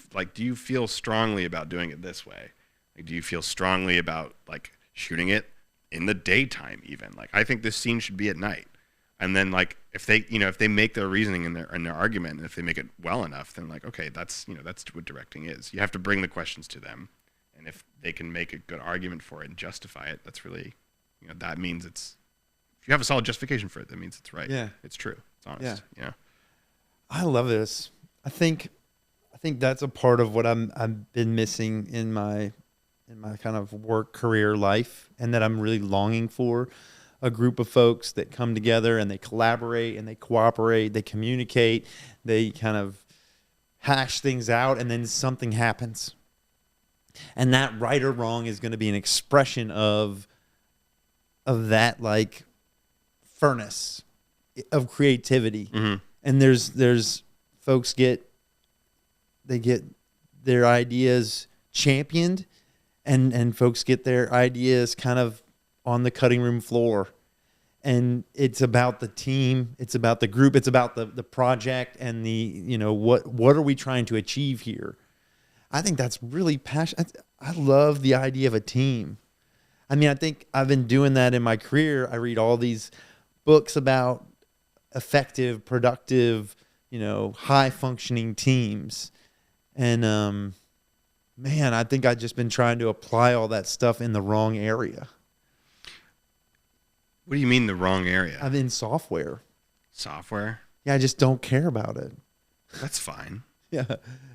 feel strongly about doing it this way? Like, do you feel strongly about like shooting it in the daytime even? Like, I think this scene should be at night. And then like, if they make their reasoning in their argument, and if they make it well enough, then like, okay, that's what directing is. You have to bring the questions to them. And if they can make a good argument for it and justify it, that's really, that means if you have a solid justification for it, that means it's right. Yeah. It's true. It's honest. Yeah. I love this. I think that's a part of what I've been missing in my kind of work career life, and that I'm really longing for a group of folks that come together and they collaborate and they cooperate, they communicate, they kind of hash things out, and then something happens. And that right or wrong is going to be an expression of that like furnace of creativity. Mm-hmm. And there's folks get their ideas championed, and folks get their ideas kind of on the cutting room floor. And it's about the team, it's about the group, it's about the project, and what are we trying to achieve here? I think that's really passionate. I love the idea of a team. I mean, I think I've been doing that in my career. I read all these books about effective, productive, high functioning teams. And man, I think I've just been trying to apply all that stuff in the wrong area. What do you mean the wrong area? I'm in software. Software? Yeah, I just don't care about it. That's fine. Yeah,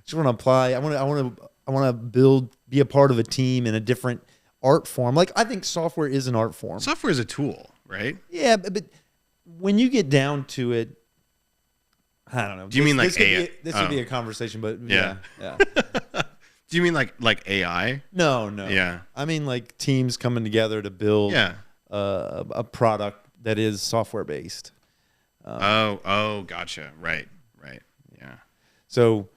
just want to apply. I want to be a part of a team in a different art form. Like, I think software is an art form. Software is a tool, right? Yeah, but when you get down to it, I don't know. Do you mean like AI? This would be a conversation, but yeah. Do you mean like AI? No. Yeah. I mean like teams coming together to build a product that is software based. Gotcha. Right. Yeah. So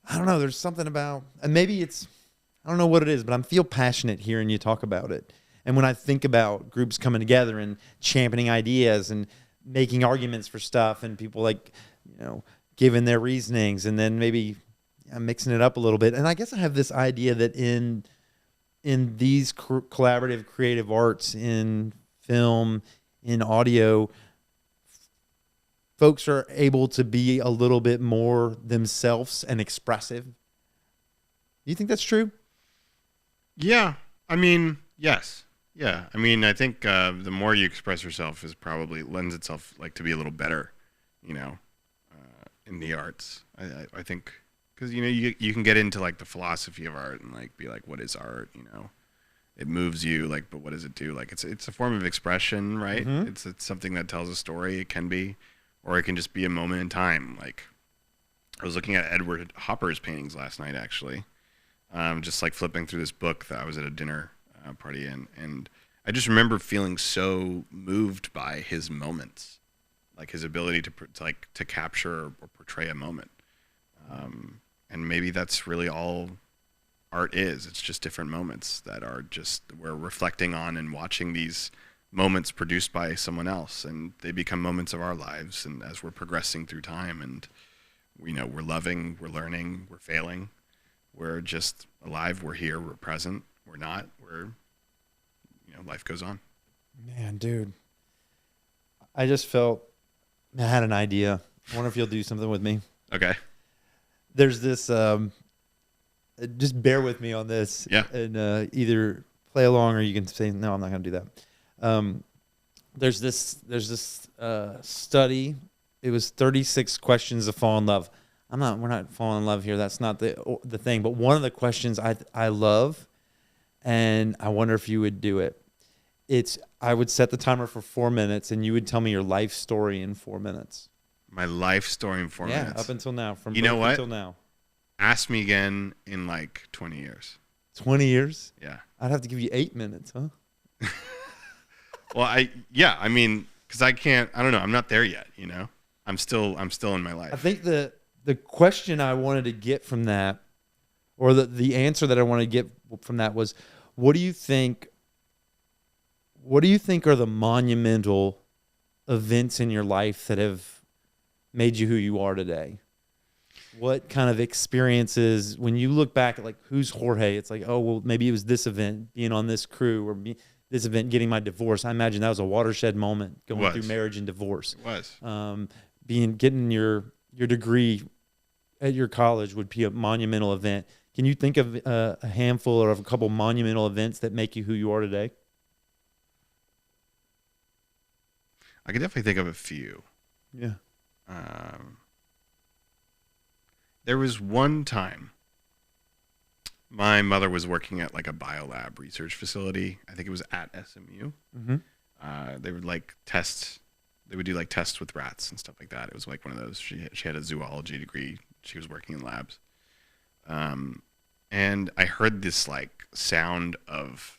I don't know. There's something about, and maybe I don't know what it is, but I feel passionate hearing you talk about it. And when I think about groups coming together and championing ideas and making arguments for stuff, and people like, giving their reasonings, and then maybe mixing it up a little bit. And I guess I have this idea that in these collaborative creative arts, in film, in audio, folks are able to be a little bit more themselves and expressive. Do you think that's true? Yeah. I mean, yes. Yeah. I mean, I think the more you express yourself is probably lends itself like to be a little better, in the arts. I think because, you can get into like the philosophy of art and like be like, what is art? It moves you, like, but what does it do? Like, it's a form of expression, right? Mm-hmm. It's something that tells a story. It can be, or it can just be a moment in time. Like, I was looking at Edward Hopper's paintings last night, actually. Just like flipping through this book that I was at a dinner party in, and I just remember feeling so moved by his moments, like his ability to capture or portray a moment. And maybe that's really all art is. It's just different moments that are just we're reflecting on and watching these moments produced by someone else, and they become moments of our lives. And as we're progressing through time, and we're loving, we're learning, we're failing, we're just alive, we're here, we're present, we're not, life goes on. Man, dude, I just felt I had an idea. I wonder if you'll do something with me. Okay. There's this just bear with me on this. Yeah. And either play along or you can say, no, I'm not going to do that. There's this study. It was 36 questions to fall in love. We're not falling in love here. That's not the thing. But one of the questions I love, and I wonder if you would do it. I would set the timer for 4 minutes, and you would tell me your life story in 4 minutes. My life story in 4 minutes. Yeah, up until now. From you know what? Until now. Ask me again in like 20 years. 20 years? Yeah. I'd have to give you 8 minutes, huh? Well, I mean, because I don't know. I'm not there yet, you know? I'm still in my life. I think the question I wanted to get from that, or the answer that I wanted to get from that was, what do you think are the monumental events in your life that have made you who you are today? What kind of experiences, when you look back at like, who's Jorge? It's like, oh, well, maybe it was this event, being on this crew, or this event, getting my divorce. I imagine that was a watershed moment, going through marriage and divorce. It was. Getting your degree at your college would be a monumental event. Can you think of a handful or of a couple monumental events that make you who you are today? I could definitely think of a few. Yeah. There was one time my mother was working at like a biolab research facility. I think it was at SMU. Mm-hmm. They would like they would do like tests with rats and stuff like that. It was like one of those. She had a zoology degree. She was working in labs. And I heard this like sound of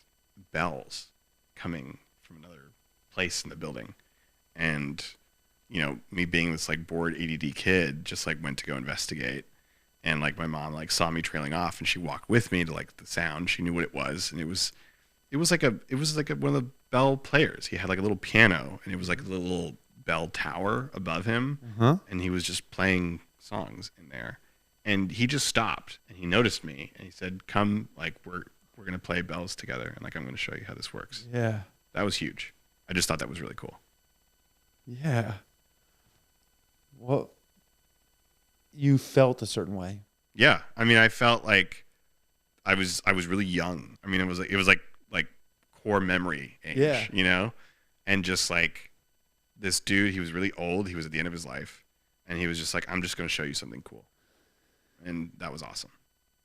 bells coming from another place in the building. And, you know, me being this like bored ADD kid just like went to go investigate. And like my mom like saw me trailing off, and she walked with me to like the sound. She knew what it was. And it was like one of the bell players. He had like a little piano, and it was like a little bell tower above him. Uh-huh. And he was just playing songs in there. And he just stopped, and he noticed me, and he said, come, like we're going to play bells together. And like, I'm going to show you how this works. Yeah. That was huge. I just thought that was really cool. Yeah. Well, you felt a certain way. Yeah. I mean, I felt like I was really young. I mean, it was like core memory age, you know? And just like this dude, he was really old. He was at the end of his life, and he was just like, I'm just going to show you something cool. And that was awesome.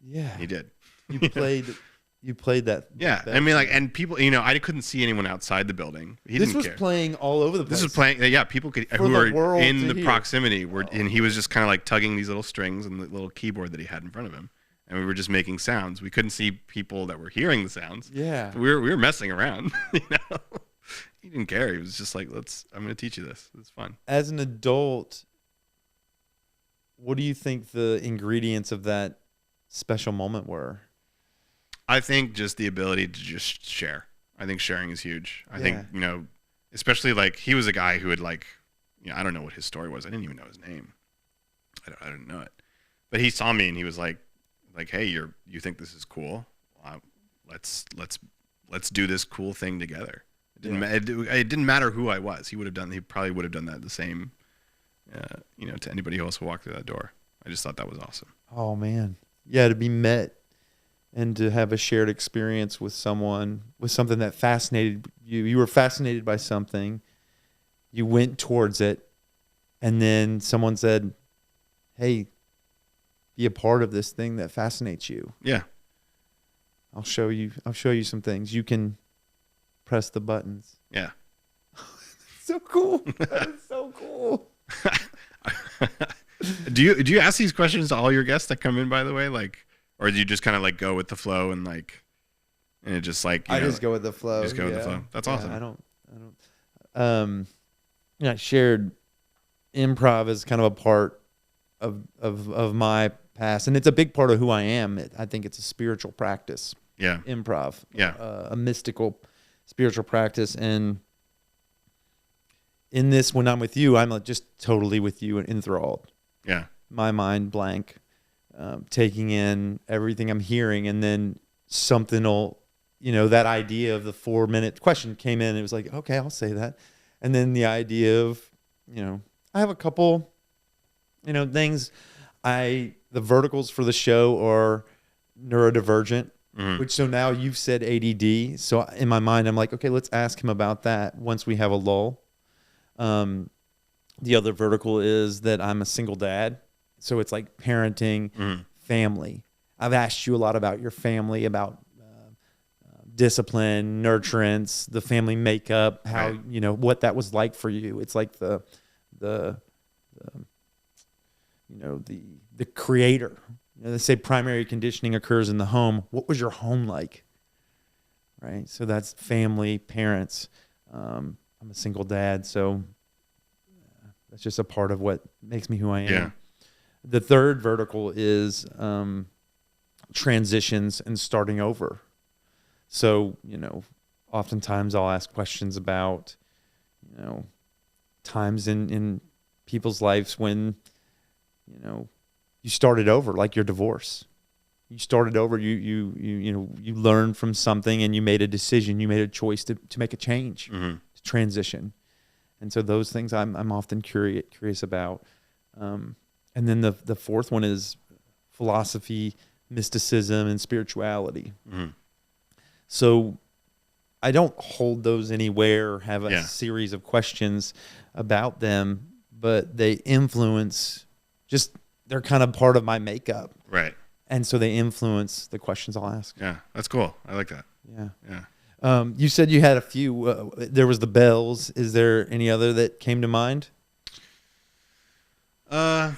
Yeah. He did. You played that. Yeah. I mean, like, and people, you know, I couldn't see anyone outside the building. This was playing all over the place. This was playing, yeah, people who were in the proximity and he was just kind of like tugging these little strings and the little keyboard that he had in front of him. And we were just making sounds. We couldn't see people that were hearing the sounds. Yeah. We were messing around, you know. He didn't care. He was just like, I'm going to teach you this. It's fun. As an adult, what do you think the ingredients of that special moment were? I think just the ability to just share. I think sharing is huge. I think, you know, especially like he was a guy who had like, you know, I don't know what his story was. I didn't even know his name. I didn't know it. But he saw me and he was like, hey, you think this is cool? Let's do this cool thing together. It didn't matter who I was. He probably would have done that the same, you know, to anybody who else walked through that door. I just thought that was awesome. Oh man. Yeah. To be met and to have a shared experience with someone, with something that fascinated you. You were fascinated by something. You went towards it. And then someone said, hey, be a part of this thing that fascinates you. Yeah. I'll show you some things. You can press the buttons. Yeah. So cool. That is so cool. Do you ask these questions to all your guests that come in, by the way? Like, or do you just kind of like go with the flow and like, and it just like, I just go with the flow. Just go with the flow. That's awesome. I shared improv as kind of a part of my past, and it's a big part of who I am. I think it's a spiritual practice. Yeah. Improv. Yeah. A mystical spiritual practice. And in this, when I'm with you, I'm like just totally with you and enthralled. Yeah. My mind blank. Taking in everything I'm hearing, and then something will, you know, that idea of the 4-minute question came in. And it was like, okay, I'll say that. And then the idea of, you know, I have a couple, you know, things. The verticals for the show are neurodivergent, which so now you've said ADD. So in my mind, I'm like, okay, let's ask him about that once we have a lull. The other vertical is that I'm a single dad. So it's like parenting, family. I've asked you a lot about your family, about discipline, nurturance, the family makeup, how, you know, what that was like for you. It's like the creator. You know, they say primary conditioning occurs in the home. What was your home like? Right. So that's family, parents. I'm a single dad, so that's just a part of what makes me who I am. Yeah. The third vertical is transitions and starting over. So, you know, oftentimes I'll ask questions about, you know, times in people's lives when, you know, you started over, like your divorce. You started over, you learned from something and you made a decision, you made a choice to make a change, to transition. And so those things I'm often curious about. And then the fourth one is philosophy, mysticism, and spirituality. So I don't hold those anywhere or have a series of questions about them, but they influence, just they're kind of part of my makeup. Right. And so they influence the questions I'll ask. Yeah, that's cool. I like that. Yeah. Yeah. You said you had a few. There was the bells. Is there any other that came to mind? I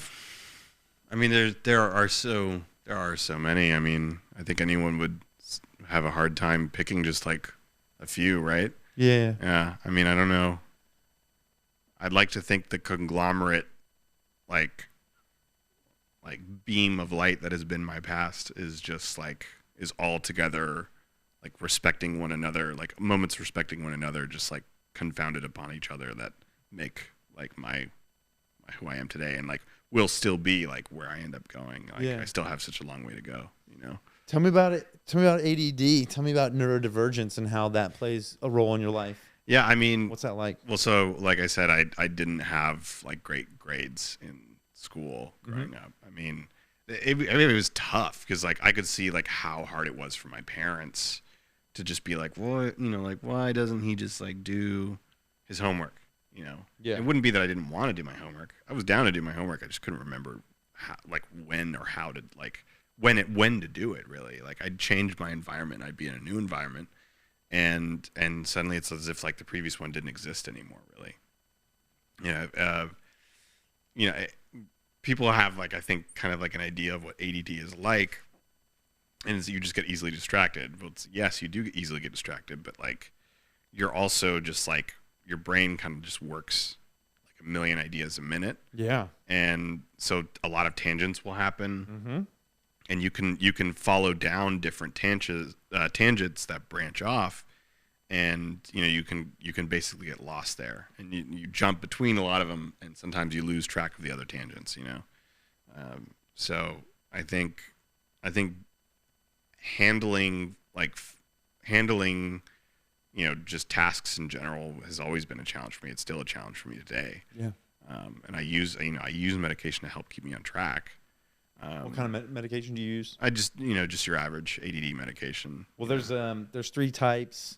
mean, there are so many. I mean, I think anyone would have a hard time picking just like a few, right? Yeah. Yeah. I mean, I don't know. I'd like to think the conglomerate, like beam of light that has been my past is just like, is all together, like respecting one another, like moments respecting one another, just like confounded upon each other that make like my who I am today, and like will still be like where I end up going. Like I still have such a long way to go, you know? Tell me about it. Tell me about ADD. Tell me about neurodivergence and how that plays a role in your life. Yeah. I mean, what's that like? Well, so like I said, I didn't have like great grades in school growing up. I mean, it was tough because like I could see like how hard it was for my parents to just be like, what, you know, like why doesn't he just like do his homework? You know, it wouldn't be that I didn't want to do my homework. I was down to do my homework. I just couldn't remember how, like when or how to like when to do it. Really, like I'd change my environment. I'd be in a new environment, and suddenly it's as if like the previous one didn't exist anymore. Really, people have like I think kind of like an idea of what ADD is like, and you just get easily distracted. Well, yes, you do easily get distracted, but like you're also just like your brain kind of just works like a million ideas a minute. Yeah. And so a lot of tangents will happen, and you can follow down different tangents that branch off, and you know you can basically get lost there, and you jump between a lot of them, and sometimes you lose track of the other tangents. You know, so I think handling you know, just tasks in general has always been a challenge for me. It's still a challenge for me today. Yeah. And I use medication to help keep me on track. What kind of medication do you use? I just your average ADD medication. Well, there's three types.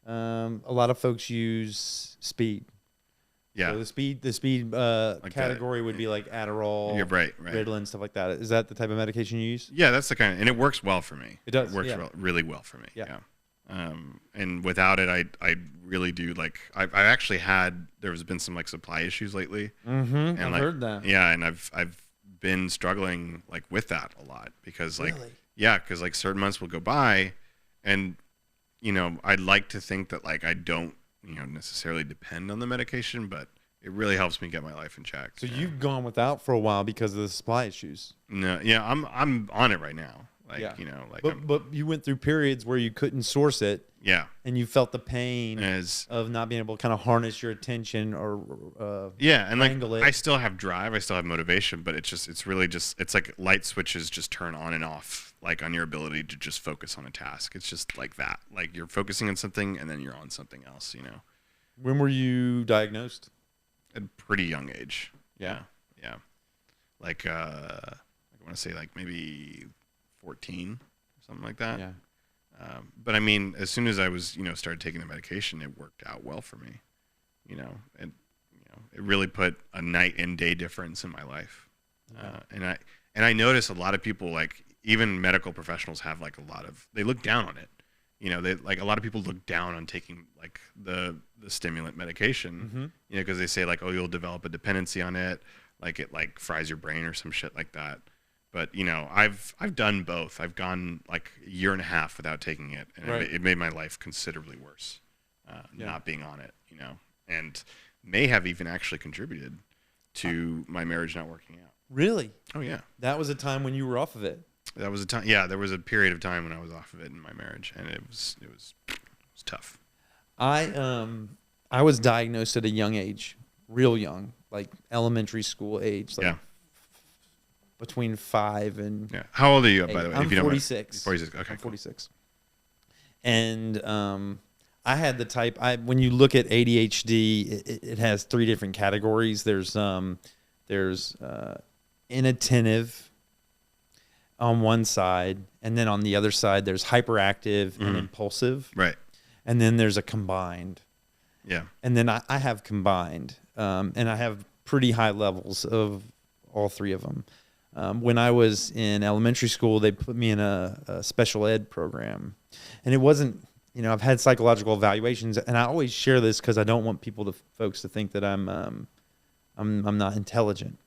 A lot of folks use speed. Yeah. So the speed like category would be like Adderall, right. Ritalin, stuff like that. Is that the type of medication you use? Yeah, that's the kind of, and it works well for me. It does. It works really well for me. Yeah. And without it, I really do like, I've actually there's been some like supply issues lately. And I've heard that. Yeah. And I've been struggling like with that a lot because like, because like certain months will go by and, you know, I'd like to think that like, I don't, necessarily depend on the medication, but it really helps me get my life in check. So you've gone without for a while because of the supply issues. No. Yeah. I'm on it right now. Like, but you went through periods where you couldn't source it. Yeah. And you felt the pain of not being able to kind of harness your attention or and like it. I still have drive, I still have motivation, but it's really it's like light switches just turn on and off, like on your ability to just focus on a task. It's just like that. Like you're focusing on something and then you're on something else, When were you diagnosed? At a pretty young age. Yeah. Like I want to say like maybe 14. something like that. Yeah. But I mean, as soon as I was, started taking the medication, it worked out well for me. And it really put a night and day difference in my life. Yeah. And I notice a lot of people, like even medical professionals, have like they look down on it. They like a lot of people look down on taking like the stimulant medication. Because they say like, oh, you'll develop a dependency on it, like it like fries your brain or some shit like that. But I've done both. I've gone like a year and a half without taking it, and it made my life considerably worse. Not being on it, and may have even actually contributed to my marriage not working out. Really? Oh yeah. That was a time when you were off of it. That was a time. Yeah, there was a period of time when I was off of it in my marriage, and it was tough. I was diagnosed at a young age, real young, like elementary school age. Like between 5 and yeah. How old are you, by the way? I'm 46. 46. Okay. I'm 46. And I had the type. When you look at ADHD, it has 3 different categories. There's inattentive on one side, and then on the other side there's hyperactive and impulsive. Right. And then there's a combined. Yeah. And then I have combined, and I have pretty high levels of all 3 of them. When I was in elementary school, they put me in a special ed program, and it wasn't. I've had psychological evaluations, and I always share this because I don't want folks to think that I'm not intelligent.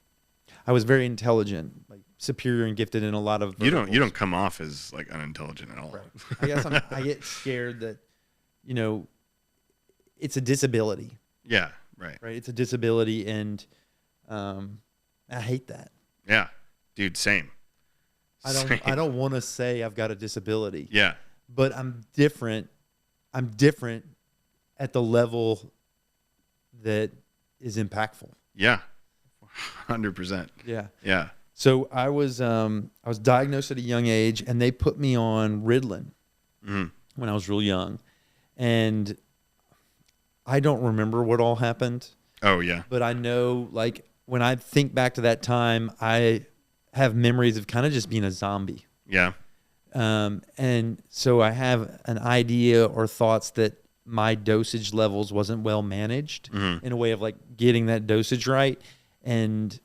I was very intelligent, like superior and gifted in a lot of verticals. You don't come off as like unintelligent at all. Right. I guess I get scared that it's a disability. Yeah, right. It's a disability, and I hate that. Yeah, dude, same. I don't want to say I've got a disability. Yeah, but I'm different. I'm different at the level that is impactful. Yeah, 100%. Yeah. Yeah. So I was diagnosed at a young age, and they put me on Ritalin when I was real young, and I don't remember what all happened. Oh yeah. But I know, like, when I think back to that time, I have memories of kind of just being a zombie. Yeah. And so I have an idea or thoughts that my dosage levels wasn't well managed in a way of like getting that dosage right. And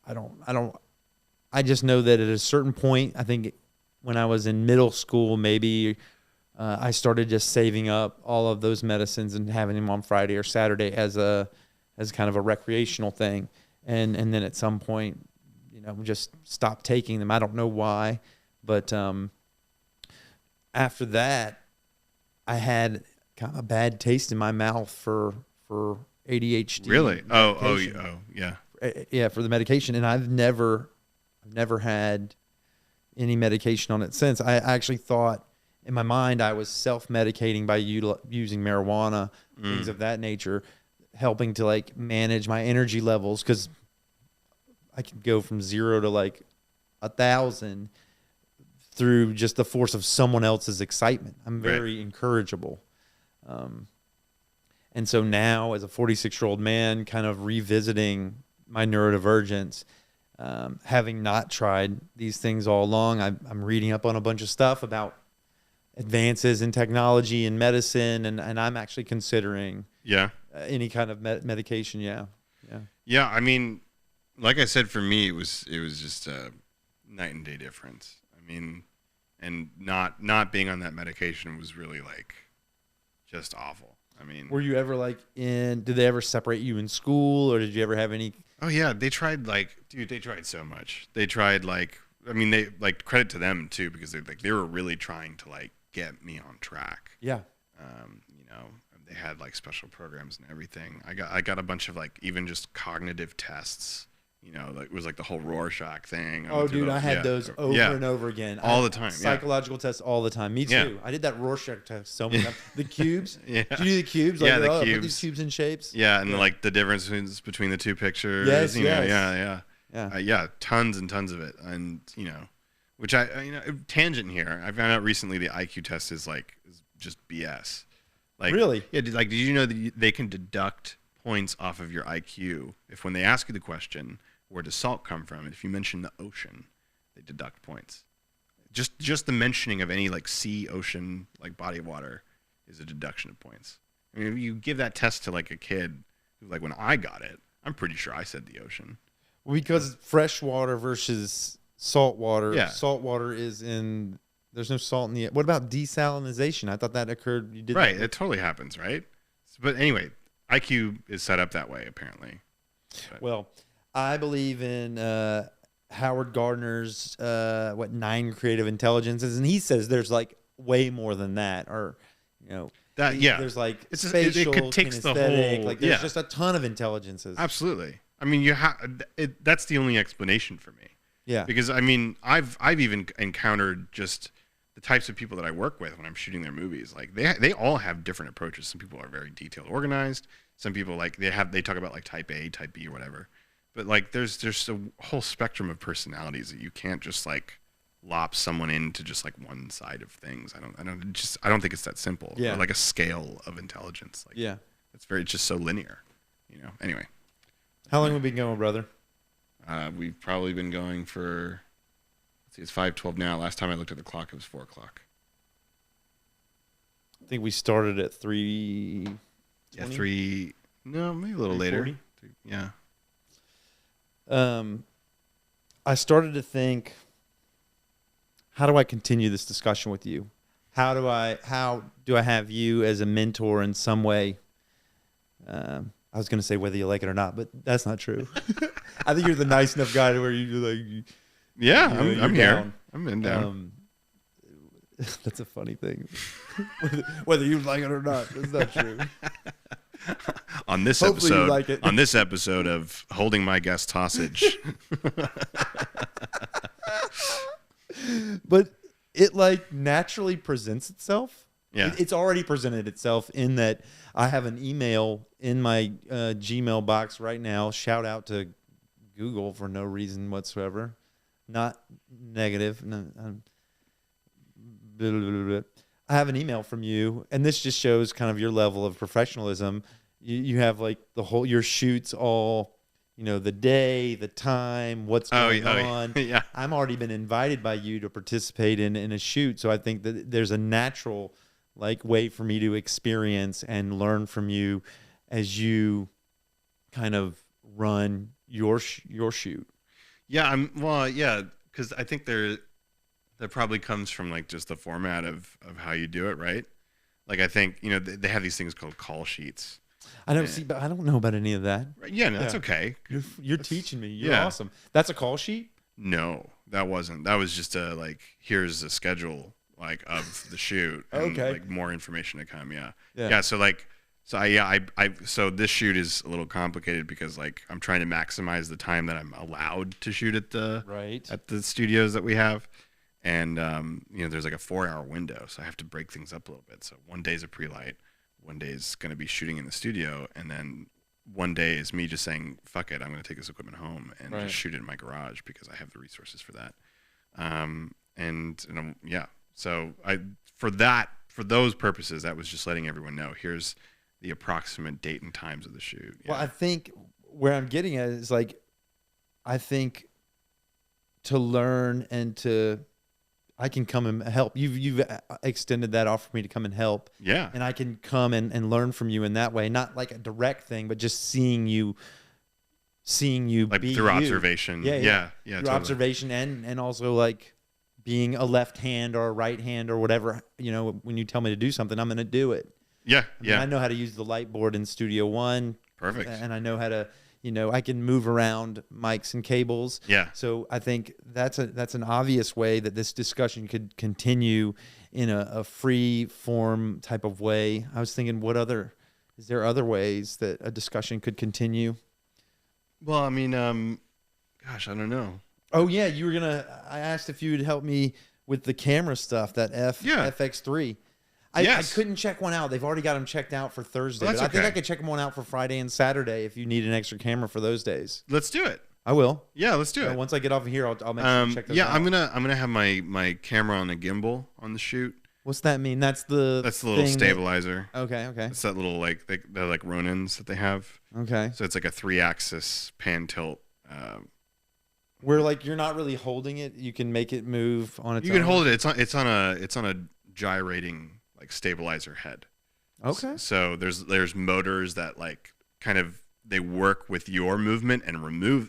I just know that at a certain point, I think when I was in middle school, maybe I started just saving up all of those medicines and having them on Friday or Saturday as kind of a recreational thing. And then at some point, just stopped taking them. I don't know why, but after that, I had kind of a bad taste in my mouth for ADHD. Really? Oh, yeah. Yeah, for the medication, and I've never had any medication on it since. I actually thought in my mind I was self-medicating by using marijuana, things of that nature, helping to like manage my energy levels, because I could go from 0 to like 1,000 through just the force of someone else's excitement. I'm very encourageable. And so now, as a 46-year-old man, kind of revisiting my neurodivergence, having not tried these things all along, I'm reading up on a bunch of stuff about advances in technology and medicine, and I'm actually considering any kind of medication. Yeah. I mean, like I said, for me, it was just a night and day difference. I mean, and not being on that medication was really like just awful. I mean, were you ever like did they ever separate you in school, or did you ever have any? Oh yeah, they tried they tried so much. They tried they like, credit to them too, because they were really trying to like get me on track. Yeah. They had like special programs and everything. I got a bunch of like even just cognitive tests. Like it was like the whole Rorschach thing. Oh, dude, I had those over and over again. All the time. Psychological tests all the time. Me too. Yeah. I did that Rorschach test so many times. The cubes. Yeah. Did you do the cubes? Yeah, Like, the cubes. Put these cubes in shapes. Yeah, and like the difference between the two pictures. Yes, Yeah. Tons and tons of it, and which tangent here. I found out recently the IQ test is just BS. Like, really? Yeah. Did you know that they can deduct points off of your IQ if when they ask you the question, where does salt come from? If you mention the ocean, they deduct points. just the mentioning of any like sea, ocean, like body of water is a deduction of points. I mean, if you give that test to like a kid, like when I got it, I'm pretty sure I said the ocean. Well, because fresh water versus salt water. Yeah. Salt water is in. There's no salt in the. What about desalinization? I thought that occurred. You did right. That. It totally happens, right? But anyway, IQ is set up that way apparently. But. Well, I believe in Howard Gardner's 9 creative intelligences, and he says there's like way more than that, or that there's like it's spatial, it takes the whole, like there's just a ton of intelligences. Absolutely. I mean, that's the only explanation for me. Yeah. Because I mean, I've even encountered just the types of people that I work with when I'm shooting their movies. Like they all have different approaches. Some people are very detailed, organized. Some people like they talk about like type A, type B, or whatever. But like there's a whole spectrum of personalities that you can't just like lop someone into just like one side of things. I don't think it's that simple. Yeah. Or like a scale of intelligence. Like, yeah. It's just so linear. Anyway. How long have we been going, brother? We've probably been going for, let's see, it's 5:12 now. Last time I looked at the clock, it was 4 o'clock. I think we started at 3. Yeah, 3. No, maybe a little later. Yeah. I started to think, how do I continue this discussion with you? How do I have you as a mentor in some way? I was going to say whether you like it or not, but that's not true. I think you're the nice enough guy to where you're like, yeah, I'm here. Down. I'm in down. That's a funny thing. Whether you like it or not, that's not true. On this episode of Holding My Guest Hostage. But it like naturally presents itself. Yeah. It's already presented itself in that I have an email in my Gmail box right now. Shout out to Google for no reason whatsoever. Not negative. No, I have an email from you, and this just shows kind of your level of professionalism. You have like your shoots all, the day, the time, what's going on. Yeah. I'm already been invited by you to participate in a shoot, so I think that there's a natural like way for me to experience and learn from you as you kind of run your shoot. Yeah, because I think that probably comes from like just the format of how you do it, right? Like I think they have these things called call sheets. I don't but I don't know about any of that. Yeah, no, that's okay. You're teaching me. You're awesome. That's a call sheet? No, that wasn't. That was just here's a schedule like of the shoot and like more information to come. Yeah. So this shoot is a little complicated because like I'm trying to maximize the time that I'm allowed to shoot at the studios that we have, and there's like a 4-hour window, so I have to break things up a little bit. So one day's a pre-light, one day is going to be shooting in the studio, and then one day is me just saying fuck it, I'm going to take this equipment home and just shoot it in my garage because I have the resources for that. So for those purposes, that was just letting everyone know here's the approximate date and times of the shoot. Yeah. Well, I think where I'm getting at is like, I think to learn and I can come and help. You've extended that offer for me to come and help. Yeah. And I can come and learn from you in that way, not like a direct thing, but just seeing you like be through you. observation. Yeah. Through totally. Observation and also like being a left hand or a right hand or whatever, when you tell me to do something, I'm going to do it. Yeah. I know how to use the light board in Studio One. Perfect. And I know how to, I can move around mics and cables. Yeah. So I think that's an obvious way that this discussion could continue in a free form type of way. I was thinking, is there other ways that a discussion could continue? Well, I mean, gosh, I don't know. Oh yeah, I asked if you would help me with the camera stuff, that FX3. I couldn't check one out. They've already got them checked out for Thursday. Well, but I think I could check one out for Friday and Saturday if you need an extra camera for those days. Let's do it. I will. Yeah, let's do it. Once I get off of here, I'll make sure to check those out. I'm gonna have my camera on a gimbal on the shoot. What's that mean? That's the little stabilizer. Okay. It's that little they're like Ronins that they have. Okay. So it's like a 3-axis pan tilt Where like you're not really holding it, you can make it move on its You own. can hold it. It's on a gyrating like stabilizer head. Okay. So there's motors that like kind of they work with your movement and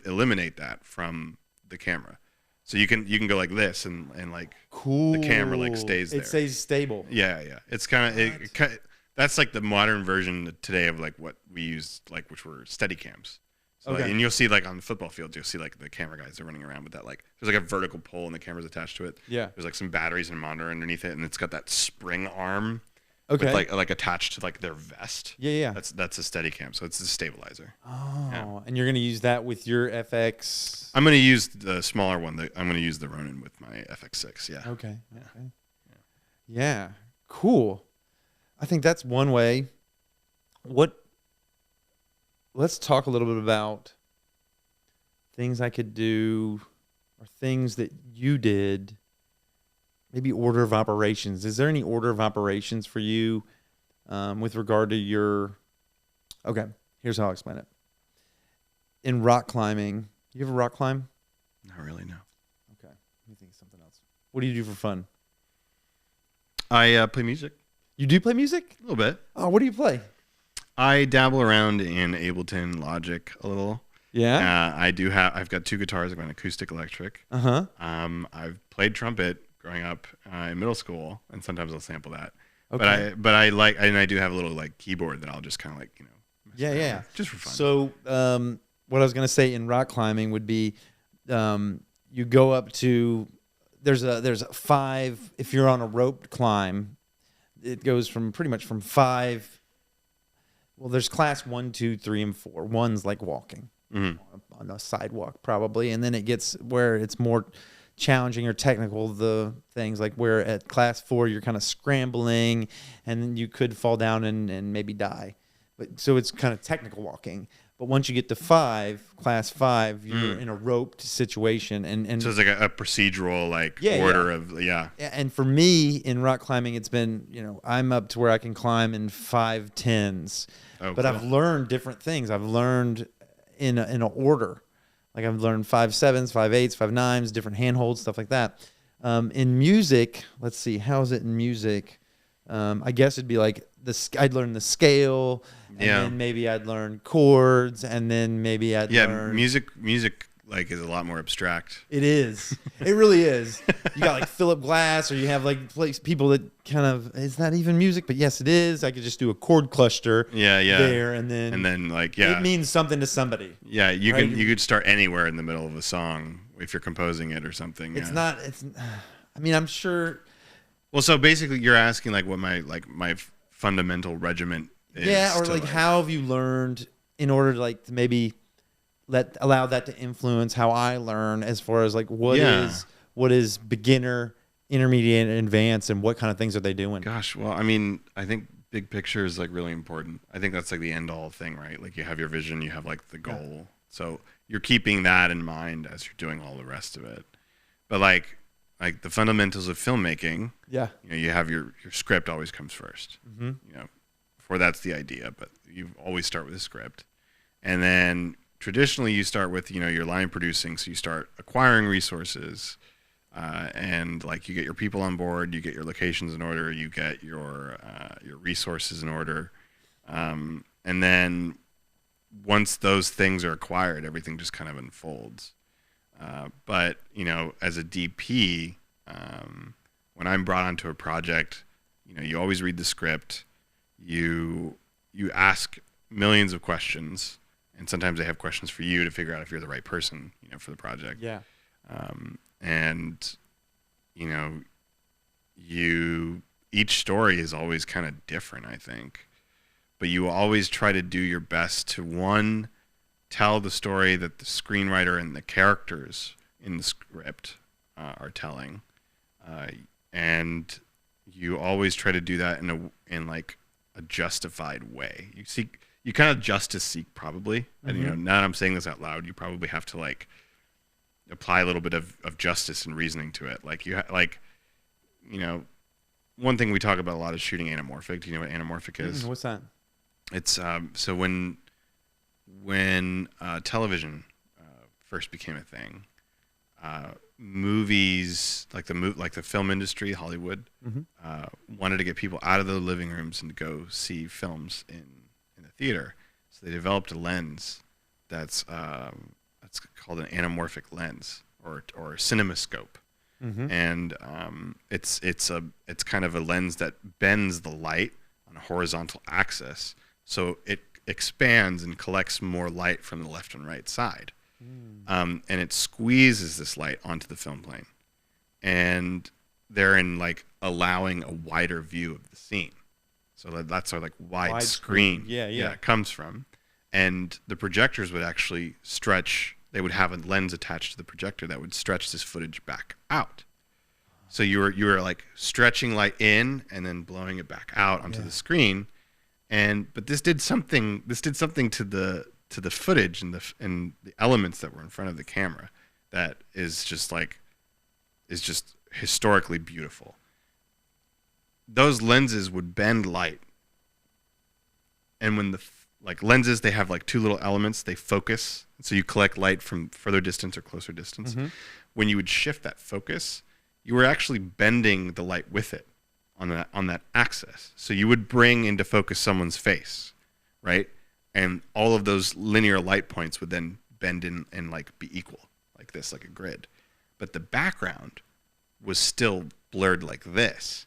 eliminate that from the camera. So you can go like this and like Cool. the camera like stays there. It stays stable. Yeah. It's kind of that's like the modern version today of like what we use, like which were steady cams. So Okay. like, and you'll see like on the football field, you'll see like the camera guys are running around with that, like there's like a vertical pole and the camera's attached to it. Yeah. There's like some batteries and a monitor underneath it, and it's got that spring arm Okay. with like attached to like their vest. Yeah. That's a steady cam, so it's a stabilizer. Oh, Yeah. and you're gonna use that with your FX. I'm gonna use the smaller one. I'm gonna use the Ronin with my FX6. Yeah. Okay. Yeah. Cool. I think that's one way. Let's talk a little bit about things I could do or things that you did. Maybe order of operations. Is there any order of operations for you with regard to your... Okay, here's how I'll explain it. In rock climbing, you ever rock climb? Not really, no. Okay, let me think of something else. What do you do for fun? I play music You do play music? a little bit. Oh, what do you play? I dabble around in Ableton, Logic a little. Yeah? I've got 2 guitars. I've got an acoustic electric. Uh-huh. I've played trumpet growing up in middle school, and sometimes I'll sample that. Okay. But I do have a little like keyboard that I'll just kind of like, mess Yeah, around yeah. with, just for fun. So what I was going to say in rock climbing would be you go up to... There's a 5... If you're on a roped climb, it goes from pretty much from 5... Well, there's class 1, 2, 3, and 4. One's like walking on a sidewalk probably, and then it gets where it's more challenging or technical, the things like where at class 4 you're kind of scrambling and then you could fall down and maybe die. But so it's kind of technical walking. But once you get to 5, class 5, you're in a roped situation, and so it's like a procedural like order of And for me in rock climbing, it's been I'm up to where I can climb in 5/10s. Oh, But cool. I've learned different things. I've learned in an order. Like I've learned 5/7s, 5/8s, 5/9s, different handholds, stuff like that. In music, let's see, how's it in music? I guess it'd be like I'd learn the scale, and then maybe I'd learn chords, and then maybe I'd learn... music like is a lot more abstract. It is. It really is. You got like Philip Glass, or you have like people that kind of... Is that even music? But yes, it is. I could just do a chord cluster there, and then like, it means something to somebody. Yeah, you could start anywhere in the middle of a song if you're composing it or something. It's not... I mean, I'm sure... Well, so basically you're asking like what my fundamental regiment is. Yeah, or like how have you learned in order to like to maybe allow that to influence how I learn as far as like what is beginner, intermediate, and advanced, and what kind of things are they doing? Gosh, well, I mean, I think big picture is like really important. I think that's like the end all thing, right? Like you have your vision, you have like the goal. Yeah. So you're keeping that in mind as you're doing all the rest of it. But like the fundamentals of filmmaking, you have your script always comes first. Before that's the idea, but you always start with a script. And then traditionally you start with, your line producing. So you start acquiring resources, and like you get your people on board, you get your locations in order, you get your resources in order. And then once those things are acquired, everything just kind of unfolds. But as a DP, when I'm brought onto a project, you always read the script. You ask millions of questions, and sometimes they have questions for you to figure out if you're the right person, for the project. Yeah. And each story is always kind of different, I think, but you always try to do your best to tell the story that the screenwriter and the characters in the script are telling, and you always try to do that in like a justified way. You kind of justice seek probably, and now that I'm saying this out loud, you probably have to like apply a little bit of justice and reasoning to it. Like one thing we talk about a lot is shooting anamorphic. Do you know what anamorphic is? What's that? It's so when television first became a thing, movies, like the film industry, Hollywood, wanted to get people out of the living rooms and to go see films in the theater. So they developed a lens that's called an anamorphic lens or cinemascope. And it's kind of a lens that bends the light on a horizontal axis, so it expands and collects more light from the left and right side. And it squeezes this light onto the film plane, and therein like allowing a wider view of the scene. So that's our like wide screen. Yeah, it comes from. And the projectors would actually stretch. They would have a lens attached to the projector that would stretch this footage back out. So you were like stretching light in and then blowing it back out onto the screen. But this did something to the footage and the elements that were in front of the camera that is just historically beautiful. Those lenses would bend light. And when lenses, they have like two little elements, they focus. So you collect light from further distance or closer distance. When you would shift that focus, you were actually bending the light with it on that axis. So you would bring into focus someone's face, right? And all of those linear light points would then bend in and like be equal, like this, like a grid. But the background was still blurred like this.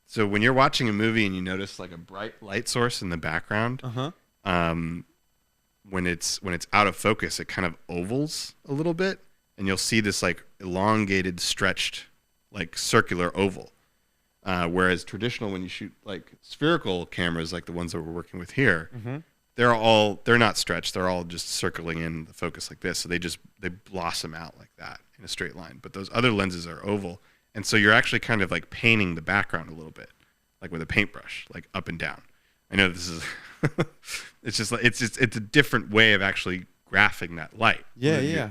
So when you're watching a movie and you notice like a bright light source in the background, when it's out of focus, it kind of ovals a little bit, and you'll see this like elongated, stretched, like circular oval. Whereas traditional, when you shoot like spherical cameras, like the ones that we're working with here, they're not stretched. They're all just circling in the focus like this. So they blossom out like that in a straight line. But those other lenses are oval. And so you're actually kind of like painting the background a little bit, like with a paintbrush, like up and down. I know this is, it's a different way of actually graphing that light. Yeah.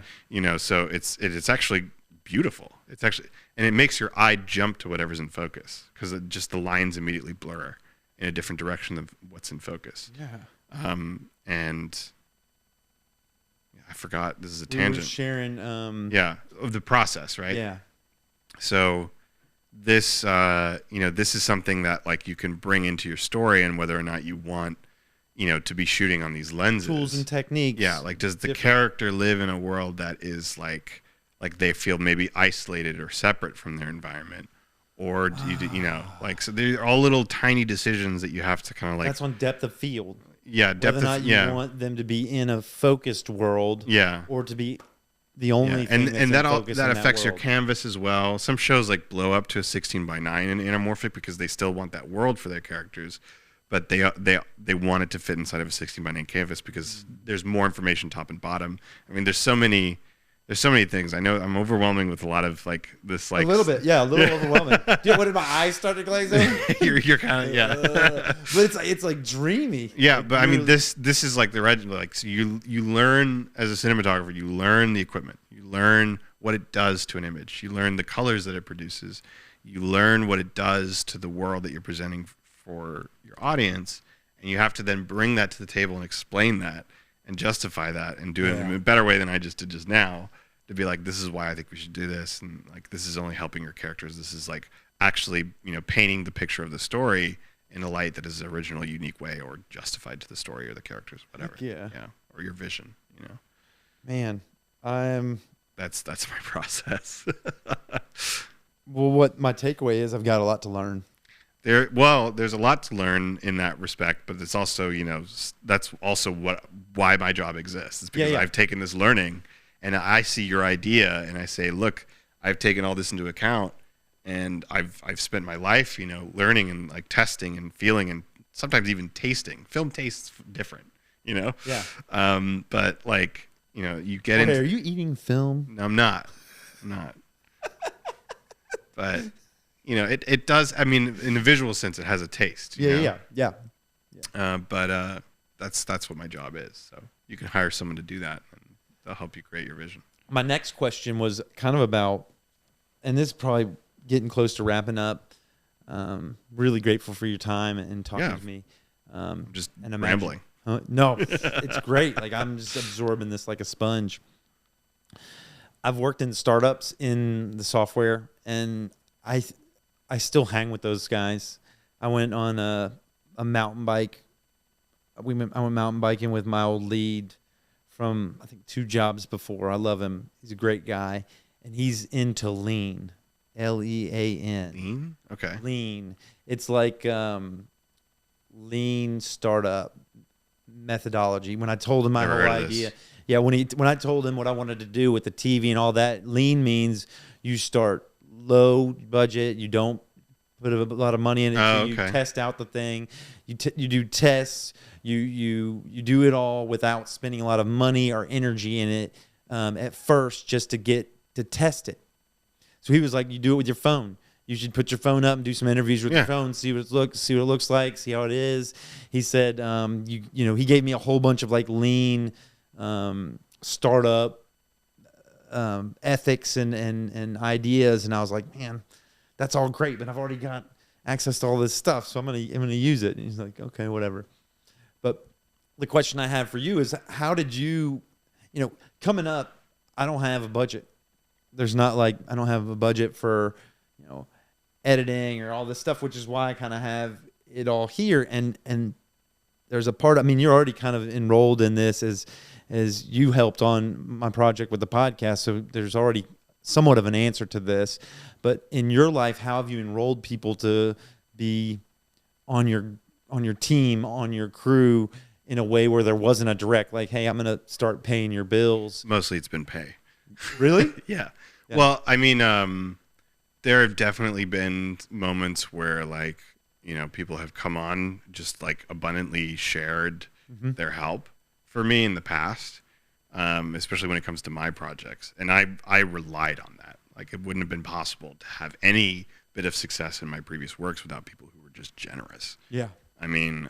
So it's actually beautiful. It's actually, and it makes your eye jump to whatever's in focus because just the lines immediately blur in a different direction of what's in focus. Yeah. And I forgot, this is a tangent. We were sharing, of the process, right? Yeah. So this, this is something that like you can bring into your story, and whether or not you want, to be shooting on these lenses. Tools and techniques. Yeah. Like, does the character live in a world that is like they feel maybe isolated or separate from their environment? Or do so they're all little tiny decisions that you have to kind of like. That's on depth of field. Yeah, depth of field. Whether or not you want them to be in a focused world. Yeah. Or to be the only thing that's and that affects that your canvas as well. Some shows like blow up to a 16:9 in anamorphic because they still want that world for their characters, but they want it to fit inside of a 16:9 canvas because there's more information top and bottom. I mean, there's so many things. I know I'm overwhelming with a lot of like this, like a little bit, a little overwhelming. Dude, what did my eyes start to glaze over? you're kind of but it's like dreamy. Yeah, like, but I mean this is like the like so you learn as a cinematographer, you learn the equipment, you learn what it does to an image, you learn the colors that it produces, you learn what it does to the world that you're presenting for your audience, and you have to then bring that to the table and explain that and justify that and do it in a better way than I just did just now, to be like, this is why I think we should do this, and like this is only helping your characters. This is like actually, painting the picture of the story in a light that is an original, unique way, or justified to the story or the characters, whatever. Yeah. Or your vision. Man, that's my process. Well, what my takeaway is, I've got a lot to learn. There's a lot to learn in that respect, but it's also, that's also why my job exists. It's because I've taken this learning and I see your idea and I say, look, I've taken all this into account, and I've spent my life, learning and like testing and feeling and sometimes even tasting. Film tastes different, Yeah. But like, you get into. Are you eating film? No, I'm not. But. It does. I mean, in a visual sense, it has a taste. Yeah. But that's what my job is. So you can hire someone to do that, and they'll help you create your vision. My next question was kind of about, and this is probably getting close to wrapping up. Really grateful for your time and talking to me. I'm just rambling. No, it's great. Like, I'm just absorbing this like a sponge. I've worked in startups in the software, and I still hang with those guys. I went on a mountain bike. I went mountain biking with my old lead from, I think, 2 jobs before. I love him. He's a great guy, and he's into lean, Lean. Lean? Okay. Lean. It's like lean startup methodology. When I told him my Never whole heard of idea, this. yeah, when I told him what I wanted to do with the TV and all that, lean means you start low budget, you don't put a lot of money in it, Oh, so you okay. test out the thing, you do tests, you do it all without spending a lot of money or energy in it at first, just to test it. So he was like, you do it with your phone. You should put your phone up and do some interviews with your phone, see what it looks like, see how it is. He said, he gave me a whole bunch of like lean startup ethics and ideas, and I was like, man, that's all great, but I've already got access to all this stuff, so I'm gonna use it. And he's like, okay, whatever. But the question I have for you is, how did you, coming up, I don't have a budget. There's not like, I don't have a budget for, editing or all this stuff, which is why I kind of have it all here. And there's a part, I mean, you're already kind of enrolled in this as you helped on my project with the podcast. So there's already somewhat of an answer to this. But in your life, how have you enrolled people to be on your team, on your crew, in a way where there wasn't a direct, like, hey, I'm going to start paying your bills? Mostly it's been pay. Really? Yeah. Well, I mean, there have definitely been moments where, like, people have come on, just like abundantly shared their help for me in the past, especially when it comes to my projects. And I relied on that. Like, it wouldn't have been possible to have any bit of success in my previous works without people who were just generous. Yeah. I mean,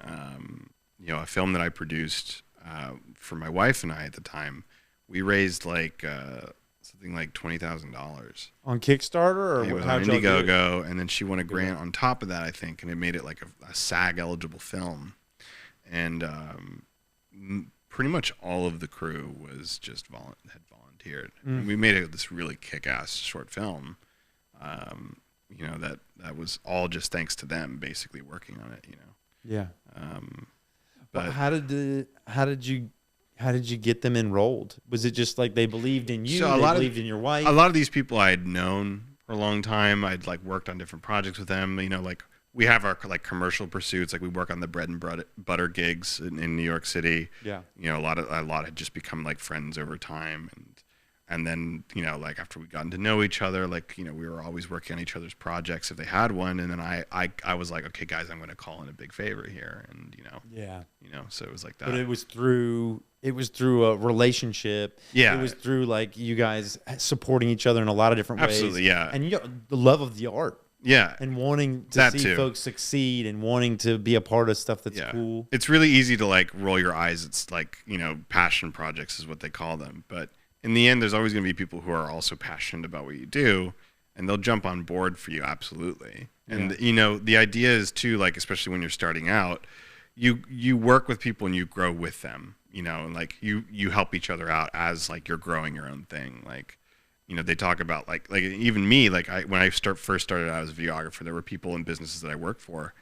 a film that I produced for my wife and I at the time, we raised like something like $20,000 on Kickstarter, or it was on Indiegogo, and then she won a grant on top of that, I think, and it made it like a SAG eligible film, and pretty much all of the crew was just had volunteered. And we made this really kick-ass short film. That was all just thanks to them basically working on it. Yeah. But how did you get them enrolled? Was it just like they believed in you? They believed in your wife? A lot of these people I had known for a long time. I'd like worked on different projects with them. Like we have our like commercial pursuits. Like we work on the bread and butter gigs in New York City. Yeah. A lot had just become like friends over time, and then like after we gotten to know each other, like we were always working on each other's projects if they had one, and then I was like, okay guys, I'm going to call in a big favor here, and so it was like that. But it was through a relationship. Yeah. It was through like you guys supporting each other in a lot of different ways. Absolutely, yeah. And the love of the art. Yeah. And wanting to see folks succeed and wanting to be a part of stuff that's cool. It's really easy to like roll your eyes. It's like, passion projects is what they call them. But in the end, there's always going to be people who are also passionate about what you do, and they'll jump on board for you. Absolutely. And, the idea is too, like, especially when you're starting out, you work with people and you grow with them, and like you help each other out as like you're growing your own thing. Like, they talk about like even me, like when I first started out as a videographer, there were people in businesses that I worked for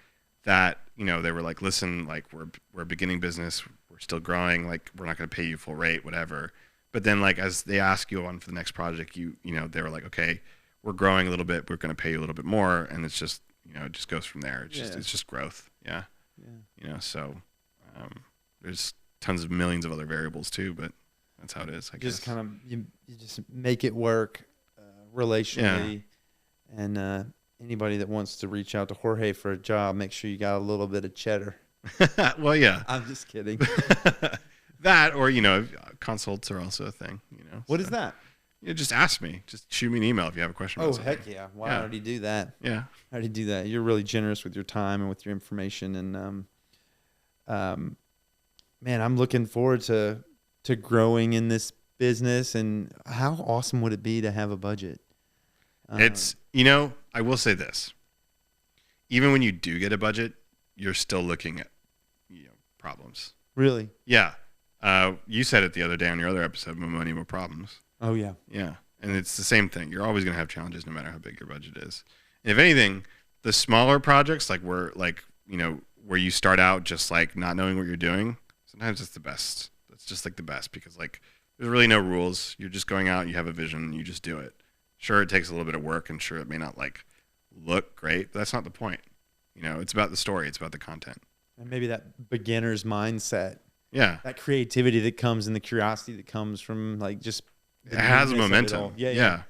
that, they were like, listen, like we're a beginning business. We're still growing. Like, we're not going to pay you full rate, whatever. But then like, as they ask you on for the next project, they were like, okay, we're growing a little bit. We're going to pay you a little bit more. And it's just, it just goes from there. It's just growth. Yeah. So there's tons of millions of other variables too, but that's how it is, I guess. Kind of, you just make it work relationally. Yeah. And anybody that wants to reach out to Jorge for a job, make sure you got a little bit of cheddar. Well, yeah. I'm just kidding. That, or, consults are also a thing, What is that? Just ask me. Just shoot me an email if you have a question about something. Heck yeah. Well, I already do that. Yeah. I already do that. You're really generous with your time and with your information. And, man, I'm looking forward to growing in this business. And how awesome would it be to have a budget? It's, I will say this. Even when you do get a budget, you're still looking at, problems. Really? Yeah. You said it the other day on your other episode, More Money, More Problems. Oh, yeah. Yeah. And it's the same thing. You're always going to have challenges no matter how big your budget is. And if anything, the smaller projects, like where you start out just like not knowing what you're doing, sometimes it's the best. That's just like the best because like there's really no rules. You're just going out, you have a vision, you just do it. Sure, it takes a little bit of work, and sure, it may not like look great, but that's not the point. It's about the story. It's about the content. And maybe that beginner's mindset. Yeah. That creativity that comes and the curiosity that comes from like just. It has momentum. Yeah.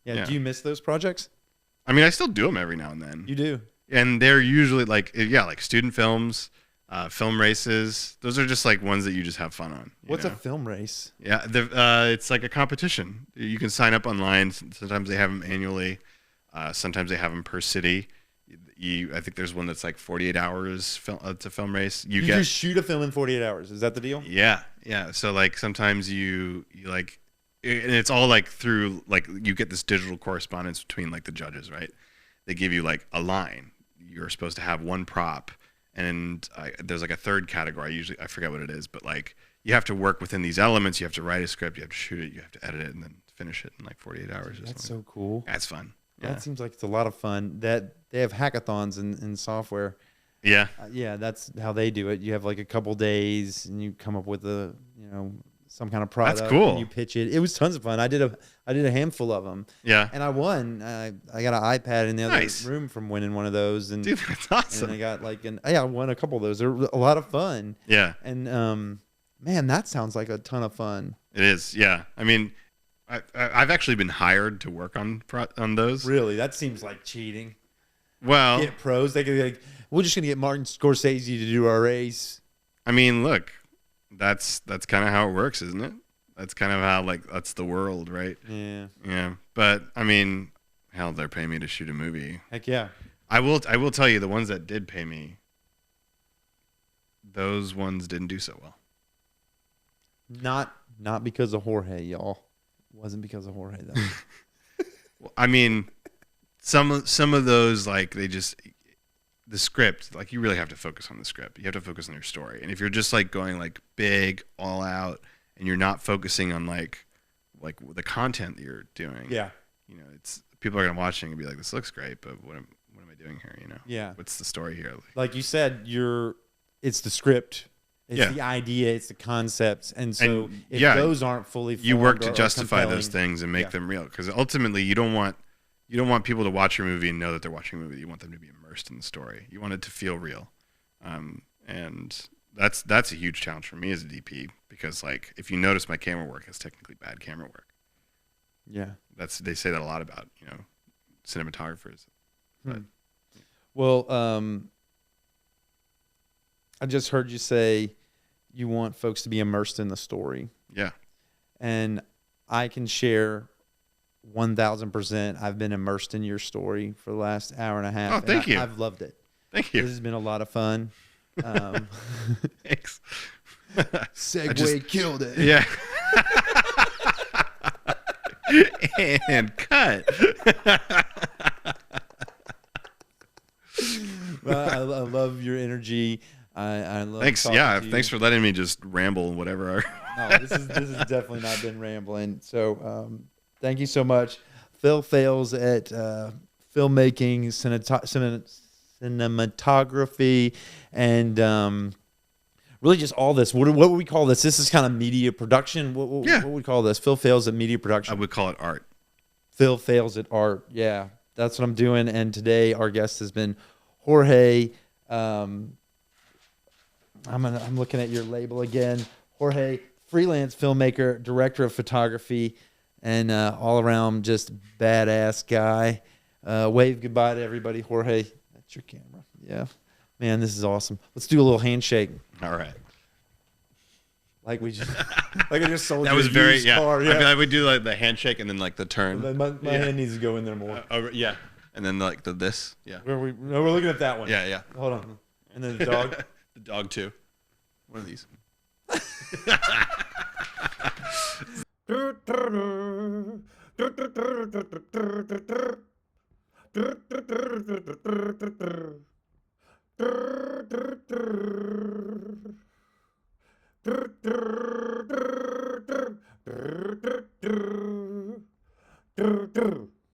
Do you miss those projects? I mean, I still do them every now and then. You do. And they're usually like student films, film races. Those are just like ones that you just have fun on. What's a film race? Yeah, it's like a competition. You can sign up online. Sometimes they have them annually. Sometimes they have them per city. I think there's one that's like 48 hours. It's a film race. You just shoot a film in 48 hours. Is that the deal? Yeah. So like sometimes you like, and it's all like through like you get this digital correspondence between like the judges, right? They give you like a line. You're supposed to have one prop, and there's like a third category. I forget what it is, but like you have to work within these elements. You have to write a script. You have to shoot it. You have to edit it, and then finish it in like 48 hours. That's so cool. That's fun. That seems like it's a lot of fun. That they have hackathons in software. Yeah. That's how they do it. You have like a couple days, and you come up with some kind of product. That's cool. And you pitch it. It was tons of fun. I did a handful of them. Yeah. And I won. I got an iPad in the other room from winning one of those. And dude, that's awesome. And I got I won a couple of those. They're a lot of fun. Yeah. And man, that sounds like a ton of fun. It is. Yeah. I mean, I've actually been hired to work on those. Really? That seems like cheating. Well, get pros. They could be like, we're just gonna get Martin Scorsese to do our race. I mean, look, that's kind of how it works, isn't it? That's kind of how that's the world, right? Yeah. Yeah. But I mean, hell, they're paying me to shoot a movie. Heck yeah. I will tell you, the ones that did pay me, those ones didn't do so well. Not because of Jorge, y'all. It wasn't because of Jorge though. Well, I mean, some of those like the script, like you really have to focus on the script. You have to focus on your story. And if you're just like going like big all out and you're not focusing on like the content that you're doing, it's people are gonna watch it and be like, this looks great, but what am I doing here? Yeah. What's the story here? Like you said, it's the script. It's the idea, it's the concepts, and so if those aren't fully formed, you work to justify compelling, those things and make them real. Because ultimately, you don't want people to watch your movie and know that they're watching a movie. You want them to be immersed in the story. You want it to feel real, and that's a huge challenge for me as a DP because like if you notice my camera work, it's technically bad camera work. Yeah, they say that a lot about cinematographers. But, well, I just heard you say you want folks to be immersed in the story. Yeah. And I can share 1,000%. I've been immersed in your story for the last hour and a half. Oh, thank you. I've loved it. Thank you. This has been a lot of fun. Thanks. Segway killed it. Yeah. And cut. Well, I love your energy. I love. Thanks. Yeah. Thanks for letting me just ramble and whatever. No, this has definitely not been rambling. So, thank you so much, Phil Phails at Filmmaking, cinematography, and really just all this. What would we call this? This is kind of media production. What would we call this? Phil Phails at media production. I would call it art. Phil Phails at art. Yeah, that's what I'm doing. And today our guest has been Jorge. I'm looking at your label again. Jorge, freelance filmmaker, director of photography, and all around just badass guy. Wave goodbye to everybody. Jorge, that's your camera. Yeah. Man, this is awesome. Let's do a little handshake. All right. Like I just sold that you was a very used car. I feel like we do like the handshake and then like the turn. My hand needs to go in there more. Yeah. And then like this. Yeah. We're looking at that one. Yeah. Hold on. And then the dog. The dog too. One of these. Grr, grr.